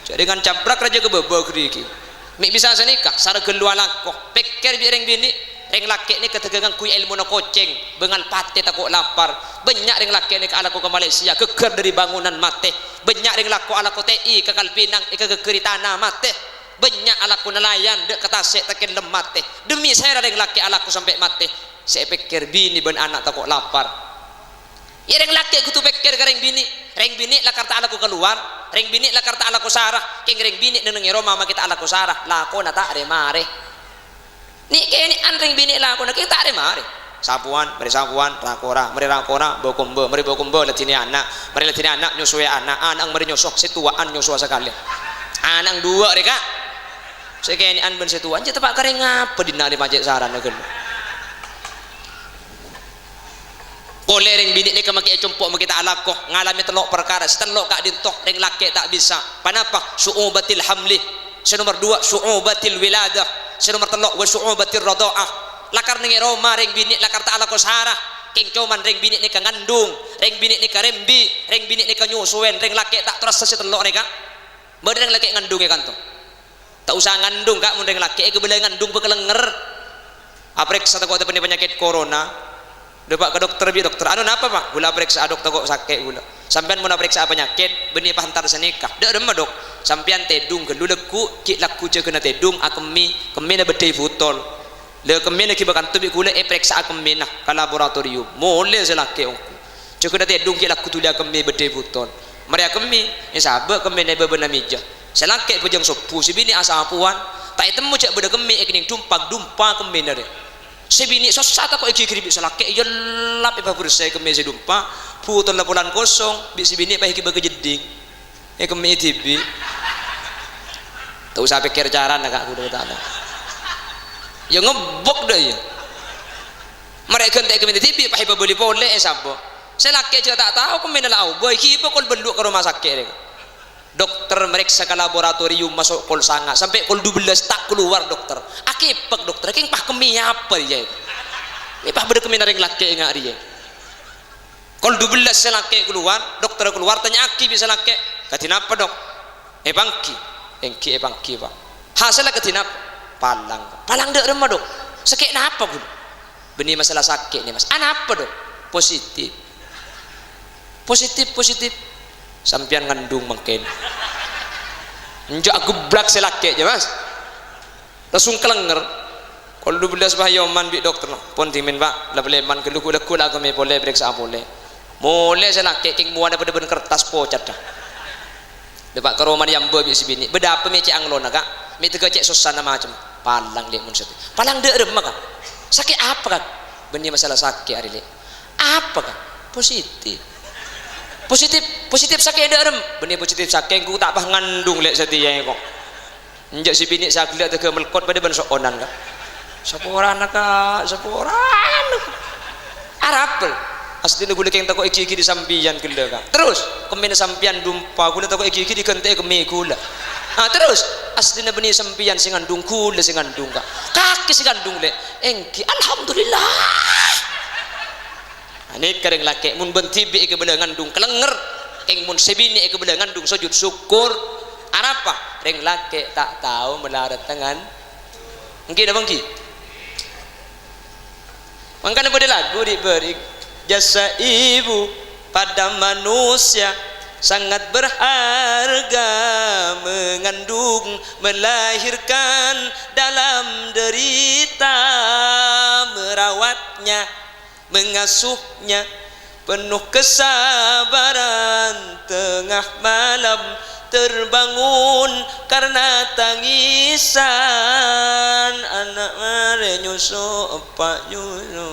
jadi dengan cabrak raja ke bebo kriking mik bisa senikah sara gelua lakoh pikir bi reng bini reng laki ni ketegangan kui ilmu na koceng bengal pate takut lapar banyak reng laki ni ke alaku ke Malaysia keker dari bangunan mate banyak reng laku alaku TI ke Kalpinang ke kekeri tanah mate banyak alaku nelayan dek ke Tasik takin lemat teh demi saya reng laki alaku sampai mate saya pikir bini ben anak takut lapar ya reng laki kutu pikir ke reng bini lah karta alaku keluar reng bini lah karta alaku sarah keng reng bini neneng Roma ma kita alaku sarah laku na tak mare ni kini anring bini lah aku nak kita ada mari sapuan rakora bokombo latini anak nyusui anak mari nyusuk situaan nyusua sekali anak dua mereka saya kini an ben situaan je tempat kering apa di nak di majek saran agen boleh ring bini ni kemaki cumpuk kita alakoh ngalami telok perkara setelok kak dintok ring laki tak bisa kenapa su'ubatil hamli nomor 2 su'ubatil wiladah nomor 3 wa su'ubatir radha'ah lakar ning Roma ring bini lakar ta ala ko sarah king cuman ring bini ni ka ngandung ring bini ni ka rembi ring bini ni ka nyusuen ring laki tak terus setelok ni ka bade ring laki ngandung ya kanto tak usah ngandung kak mun ring laki ke bele ngandung bekelenger apriksa takut ada penyakit corona depak ke dokter bi dokter anu napa pak gula periksa dokter kok sakit gula sampean mun periksa penyakit benih pahantar senikah dak demah dok sampean tedung gelu leku ki laku je kena tedung akemi kemina bedai butol le kemina ki bakan tu bi gula periksa akemina ka laboratorium mole selake ongku je kena tedung ki laku tulia kemi bedai butol mari akemi sabe kemina bebena mija selake pejang sopu si bini asapuan tak temu cek beda kemi ekning dumpa kemina de sebini sosata kok iki kiri bisa laki ya lap iba bersai ke meja dumpa puton laporan kosong bisa bini apa iki bagi jeding ke meja TV tak usah pikir cara nak aku udah tak ada ya ngebok dah ya mereka tak ke meja TV apa iba beli boleh sabo saya laki juga tak tahu ke meja lau boy iki iba kol benduk ke rumah sakit dokter meriksa ke laboratorium masuk kol sanga sampai kol 12 tak keluar dokter akipak dokter king pah kemi apa dia pah beda kemi naring laki enggak dia kol 12 selake keluar dokter keluar tanya aki bisa laki katina apa dok bangki pak hasilnya katina palang dek remah dok sakit apa bu benih masalah sakit nih mas apa dok positif sampian ngandung mungkin njak gebrak selake aja mas langsung kelenger kalau 12 bahayoman bi dokter pun timin pak lebleman keluku lah kami boleh periksa boleh selake king muan daripada ben kertas pocat dah depak ke rumah yang babi sibini beda apa mece anglo naga mi tega cek susana macam palang dia mun satu palang dek remah kan sakit apa kan benih masalah sakit hari ini apa kan positif sakit ada rem benih positif sakit ku tak pah ngandung lek setia kok njak si bini sakit tega melkot pada ben sokonan kak saporan arapel asli gula keng takok iki di sampian gula kak terus kemene sampian dumpa gula takok iki di kente kemi gula terus asli benih sampian sing ngandung gula sing ngandung kak kaki sing ngandung lek engki alhamdulillah ini kering laki mun bentibi ke bela ngandung kelenger ing mun sebini ke bela ngandung sujud syukur apa ring laki tak tahu melarat tangan mungkin ada bangki makanya pada lagu diberi jasa ibu pada manusia sangat berharga mengandung melahirkan dalam derita merawatnya mengasuhnya penuh kesabaran tengah malam terbangun karena tangisan anak mare nyusu pak nyusu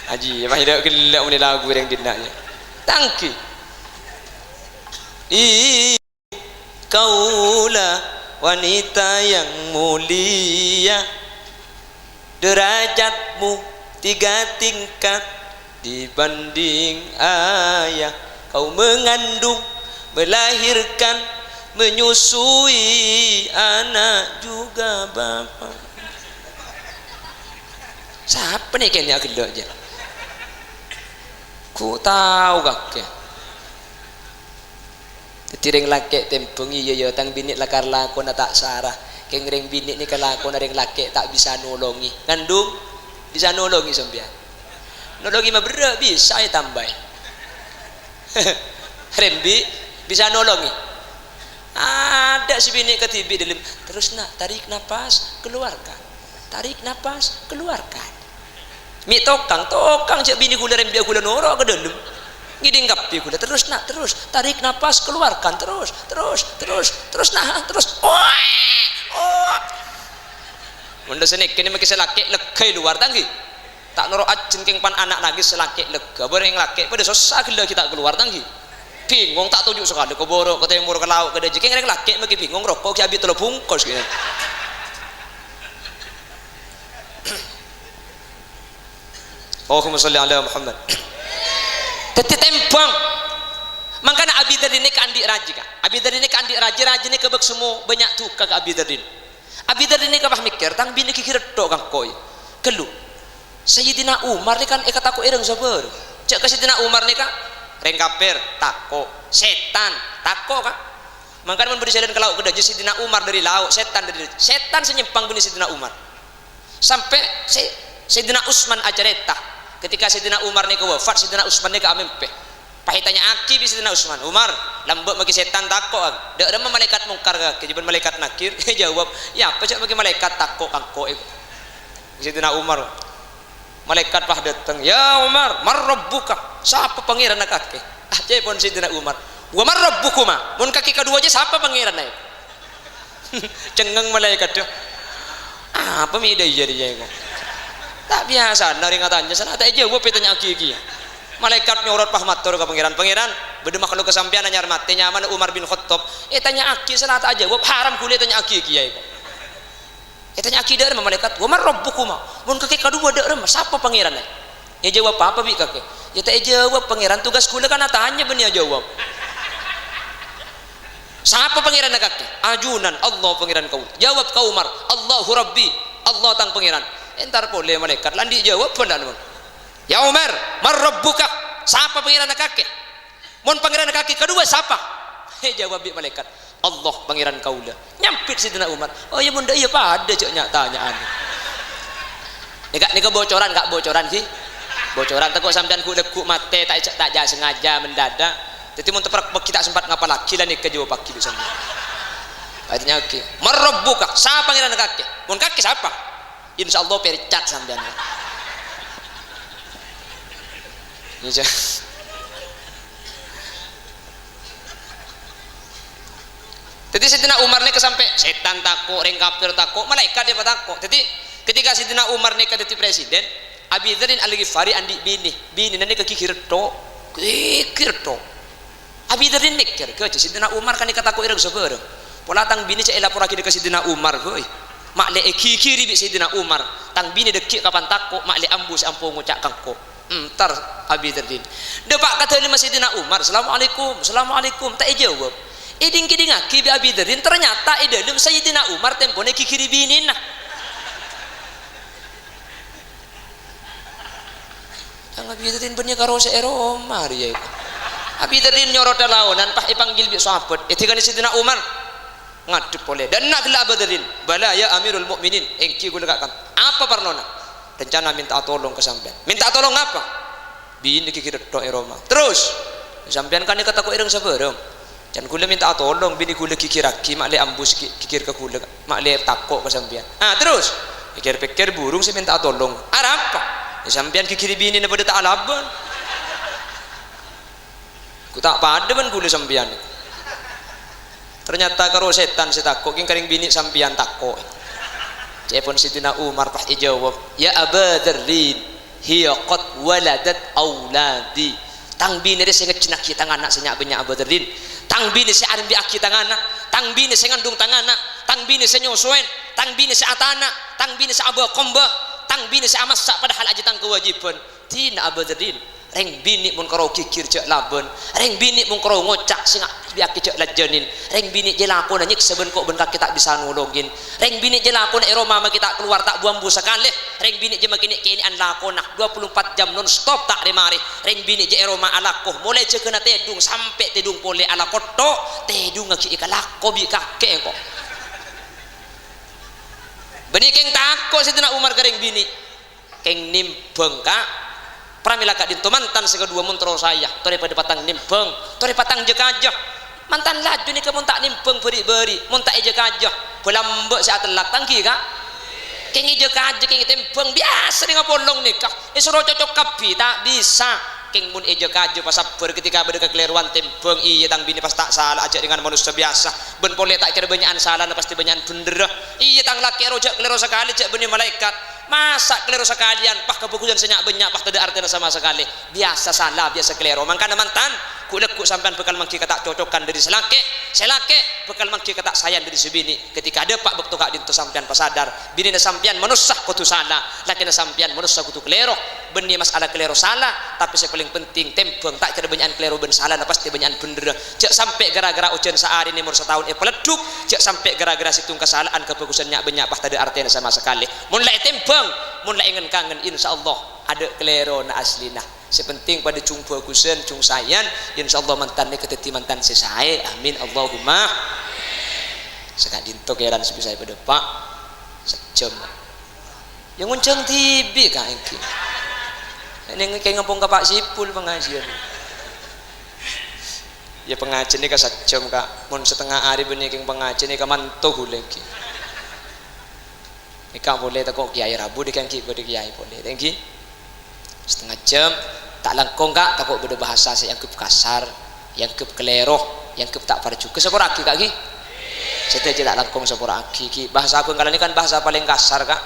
Haji, apa hidup gelap ni lagu yang dinaknya. Tangki. Kaulah wanita yang mulia, derajatmu 3 tingkat dibanding ayah. Kau mengandung, melahirkan, menyusui anak juga bapak. Siapa ni kena gelap je? Ku tahu kakek. Tireng laki tempung iya tang bini lakar lakon tak sarah. Keng ring bini ni kelakon ring laki tak bisa nolongi. Ngandung bisa nolongi sampean. Nolongi mah berat bisa ya tambah. Rembi bisa nolongi. Ada si bini ketibi dalam terus nak tarik nafas keluarkan. Tarik nafas keluarkan. Mi tokang cek bini gula rembi gula norok ke dalam. Ngiding kapi gula terus nak terus tarik nafas keluarkan terus nah terus Munda senek kini maki selaki lekai luar tanggi tak norok acen keng pan anak lagi selaki lega bareng laki pada susah gila kita keluar tanggi bingung tak tunjuk sekali ke borok ke timur ke laut ke daji keng reng laki maki bingung rokok ki abi telo bungkus gini Allahumma sholli ala Muhammad. Teti tempang. Mangkana Abi Dardin ni kandi raji ka. Abi Dardin ni kandi raji ni kebek semua banyak tu ka Abi Dardin. Abi Dardin ni ka bah mikir tang bini kikir tok kang koy. Kelu. Sayyidina Umar ni kan kata ko ireng sabar. Cek ka Sayyidina Umar ni ka reng kafir tako, setan tako ka. Mangkana mun beri jalan ke laut kedah Sayyidina Umar dari laut, setan dari setan senyempang bini Sayyidina Umar. Sampai Sayyidina Utsman ajareta. Ketika Sayyidina Umar ni wafat, Sayyidina Utsman ni amempe. Pahitanya aki bi Sayyidina Utsman, Umar, lambek bagi setan takok. Dak ada malaikat mungkar ke kejiban malaikat nakir. Jawab, ya apa cak bagi malaikat takok kangko iku. Sayyidina Umar. Malaikat pah datang, "Ya Umar, mar rabbuka?" Siapa pangeran nak kaki? Aja pun Sayyidina Umar. "Wa mar rabbukuma?" Mun kaki kedua aja siapa pangeran nak? Cengeng malaikat tu. Apa mi ide jadi iku? Tak biasa nari ngatanya sana tak jawab petanya aki-aki malaikat nyorot pah matur ke pangeran bede makhluk kesampian anyar mati nyaman Umar bin Khattab tanya aki sana tak jawab haram kuliah tanya aki-aki ya tanya aki dak malaikat wa mar rabbukuma mun kaki kedua dak rem siapa pangeran ya jawab apa bi kaki ya tak jawab pangeran tugas kuliah kan tanya benih jawab siapa pangeran kaki ajunan Allah pangeran kau jawab kau Umar Allahu Rabbi Allah tang pangeran entar boleh malaikat landi jawab benar ya Umar mar rabbuka siapa pangeran kaki mun pangeran kaki kedua siapa jawab bi malaikat Allah pangeran kaula nyampit Sayyidina Umar oh ya bunda iya pada cek tanyaan ni bocoran gak bocoran sih bocoran tekuk sampean ku lekuk mate tak sengaja mendadak jadi mun tepak kita sempat ngapa lagi lah ni ke jawab pagi bisa ayatnya oke mar rabbuka siapa pangeran kaki mun kaki siapa Insya Allah percat sampean. Insya. Jadi Sayyidina Umar ni kesampai setan takut, reng kafir takut, malaikat dia takut. Jadi ketika Sayyidina Umar ni jadi presiden, Abi Dardin Al-Ghifari andi bini nanti kikir to. Abi Dardin mikir ke Sayyidina Umar kan dikataku ireng sabar. Pola tang bini cek lapor lagi ke Sayyidina Umar boy. Makle kikiri bi Sayyidina Umar tang bini dekik kapan takut makle ambus ampo ngucak kangko entar Abi Dardin depak kata lima Sayyidina Umar assalamualaikum tak jawab iding kiding aki bi Abi Dardin ternyata idalem Sayyidina Umar tempone kikiri bini nah tang Abi Dardin benih karo seero Umar ya Abi Dardin nyorot lawanan pah ipanggil bi sahabat etika Sayyidina Umar ngadep boleh dan nak gelak Badrin bala ya Amirul Mukminin engki gula kakam apa parlona rencana minta tolong ke sampean minta tolong apa bini kikir tok Roma terus sampean kan kata ko ireng sabareng jan gula minta tolong bini gula kikiraki mak le ambus kikir ke gula mak le takok ke sampean terus pikir-pikir burung saya minta tolong apa ya sampean kikir bini na pada tak alaban ku tak pada ben kula sampean ternyata karo setan setakok king karing bini sampean takok cepon Sidina Umar pas ijawab ya Aba Dzarrin hiya qad waladat auladi tang bini sing ngejenak kita anak senyak banyak Aba Dzarrin tang bini si arim biak kita anak tang bini sing ngandung tang anak tang bini sing nyosuen tang bini si atana tang bini si aba komba tang bini si amasa padahal aja tang kewajiban tina Aba Dzarrin reng bini mun karo kikir cek laben reng bini mun karo ngocak sing biak cek lajenin reng bini je lakon nyik seben kok ben kaki tak bisa nolongin reng bini je lakon ero mama kita keluar tak buambu sekali reng bini je makini kini an lakon 24 jam non stop tak remari reng bini je ero ma alakoh mulai cek kena tedung sampai tedung pole ala koto tedung ngaki ikalako bi kakek kok beni keng takut Sidina Umar kering bini keng nimbeng kak pramila kak dinto mantan sekedua montro saya tore pada patang nimbeng tore patang jekajah mantan laju ni kamu tak nimbeng beri-beri montak jekajah belambek saat telak tangki kak keng jekajah keng timbeng biasa dengan bolong nikah isro cocok kapi tak bisa keng mun jekajah pas sabar ketika berdekat keliruan timbeng iya tang bini pas tak salah aja dengan manusia biasa ben pole tak kira banyakan salah pasti banyakan bener iya tang laki rojak keliru sekali cek benih malaikat masa keliru sekalian pah kebukuan senyak banyak pah tidak artinya sama sekali biasa salah biasa keliru makanya mantan kulekku sampean bekal mangki kata cocokkan dari selake bekal mangki kata sayang dari sebini ketika ada pak bekto kak dinto sampean pasadar bini na sampean manusah kutu salah laki na sampean manusah kutu keliru benih masalah keliru salah tapi yang paling penting tempeng tak kira banyakan keliru ben salah pasti banyakan bener cek sampai gara-gara ujian sehari ini umur setahun peleduk cek sampai gara-gara situng kesalahan kebagusannya banyak pah tidak artinya sama sekali mulai tempeng mulai ingin kangen insyaallah ada kelero na aslina sepenting pada cung bagusan cung sayan insyaallah mantan ni keteti mantan sesae amin Allahumma sekak dinto keran sebisa pada pak sejam yang nguncang tibi kak engki ini kayak ngepung ke Pak Sipul pengajian ya pengajian ni ka sejam kak mun setengah hari benih keng pengajian ni ka mantuh lagi Ika boleh takut kiai Rabu dekan ki pada kiai boleh tengki setengah jam tak langkong kak takut beda bahasa yang kep kasar yang kep keleroh yang kep tak pada juga sepor aki kak ki saya tidak langkong sepor aki ki bahasa aku kalau ini kan bahasa paling kasar kak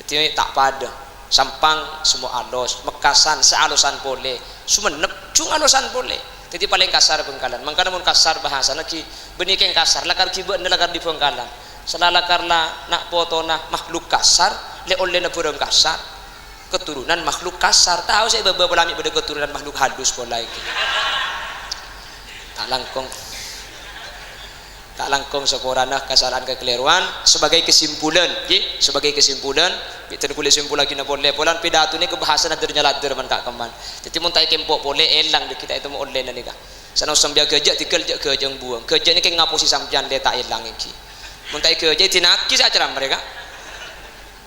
jadi tak pada sampang semua alus mekasan sealusan boleh sumenep cung alusan boleh jadi paling kasar Bengkalan makanya mun kasar bahasa lagi benih yang kasar lakar kibet lakar di Bengkalan selala karena nak foto nah makhluk kasar le oleh na burung kasar keturunan makhluk kasar tahu saya beberapa lami pada keturunan makhluk halus pola iki tak langkong seporana kesalahan kekeliruan sebagai kesimpulan kita kulit simpul lagi na boleh polan pidato ni kebahasan adernya lader man kak keman jadi mun tak kempok boleh elang di kita itu mau oleh na nika sana sambia kerja tikel kerja yang buang kerja ni kayak ngapusi sampian dia tak elang iki muntai ke jadi tinaki saja mereka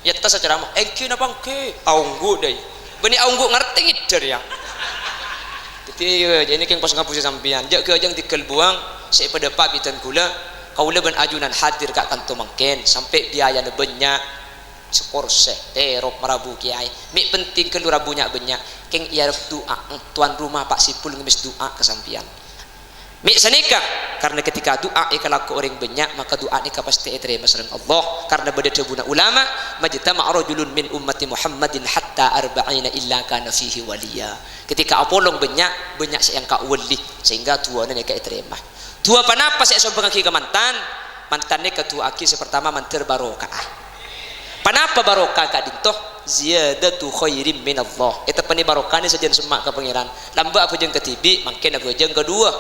ya tas saja mau engki napa ke aunggu deh benih aunggu ngerti ngiter ya jadi ini keng pas ngapusi sampian jak ke jang tikel buang saya pada pak bitan gula kaula ben ajunan hadir kak kanto mangken sampai biaya ne banyak sekorse terop marabu kiai mi penting ke rabunya banyak keng iya doa tuan rumah Pak Sipul ngemis doa ke sampian mi sanika karena ketika doa ikalaku orang banyak maka doa ni pasti diterima sareng Allah karena beda tebuna ulama majtama rajulun min ummati Muhammadin hatta arba'ina illa kana fihi waliya ketika apolong banyak sayang ka wali sehingga tua ni ka diterima tua panapa saya sombong ke mantan ni ketua aki pertama manter barokah panapa barokah ka dintoh ziyadatu khairim min Allah eta pani barokah ni sajen semak ka pangeran lamba apa jeung ketibi mangken aku jeung kedua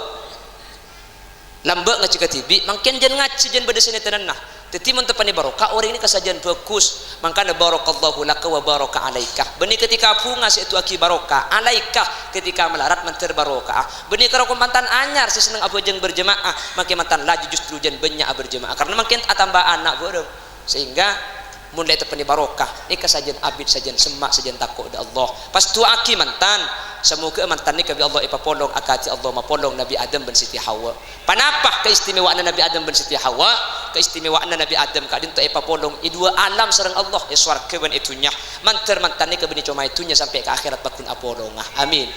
lambak ngaji katibi mungkin jangan ngaji jangan beda sini tenanah tetapi mentepani barokah orang ini kesajian bagus makanya barakallahu laka wa baraka alaika benih ketika bunga itu aki barokah alaika ketika melarat menter barokah benih kalau mantan anyar seseneng apa jeng berjemaah makin mantan laju justru jan banyak berjemaah karena makin tambah anak bodoh sehingga mulai tepani barokah ini kesajian abid sajian semak sajian takut ada Allah pas tu aki mantan semoga mantan ni kabi Allah ipapolong akati Allah mapolong Nabi Adam bin Siti Hawa panapa keistimewaan Nabi Adam bin Siti Hawa keistimewaan Nabi Adam kadin tu ipapolong dua alam sareng Allah swarga ban itunya mantan ni kabini cuma itunya sampai ke akhirat bakun apolong amin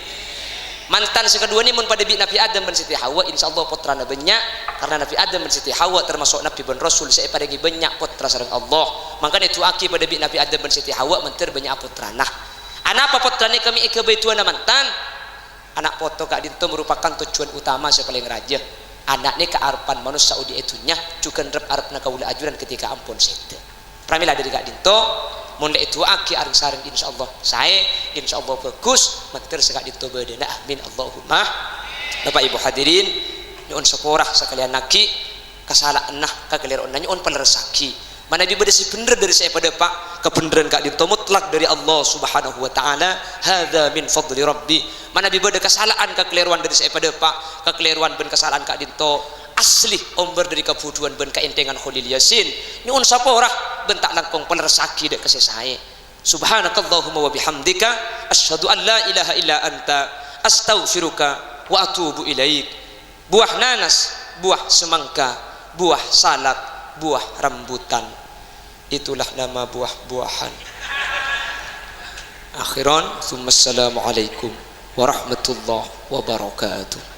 mantan sekedua ni mun pada bi Nabi Adam dan Siti Hawa insyaallah putrana banyak karena Nabi Adam dan Siti Hawa termasuk Nabi ben Rasul saya pada banyak putra sareng Allah makanya itu aki pada bi Nabi Adam dan Siti Hawa menter banyak putrana anak apa putrane kami ikebituana mantan anak foto kak dinto merupakan tujuan utama sekalian raja anak ni kearpan manusia Saudi itunya juga rep arepna kaula ajuran ketika ampun sete pramila dari kak dinto mun itu aki areng sareng insyaallah saya insyaallah bagus menter sekak dinto bedena amin Allahumma Bapak Ibu hadirin nyuun seporah sekalian naki kasalaan nah kageliron nyuun paleresaki mana bi beda si bener dari saya pada Pak kebenaran kak dinto mutlak dari Allah Subhanahu wa taala hadza min fadli rabbi mana bi beda kesalahan kekeliruan dari saya pada Pak kekeliruan ben kesalahan kak dinto asli omber dari kebuduan ben kaentengan Khalil Yasin nyuun saporah bentak langkong pelersaki dek kasih saya subhanakallahumma wa bihamdika asyhadu an la ilaha illa anta astaghfiruka wa atubu ilaik buah nanas buah semangka buah salak buah rambutan itulah nama buah-buahan akhiran thumma assalamualaikum warahmatullahi wabarakatuh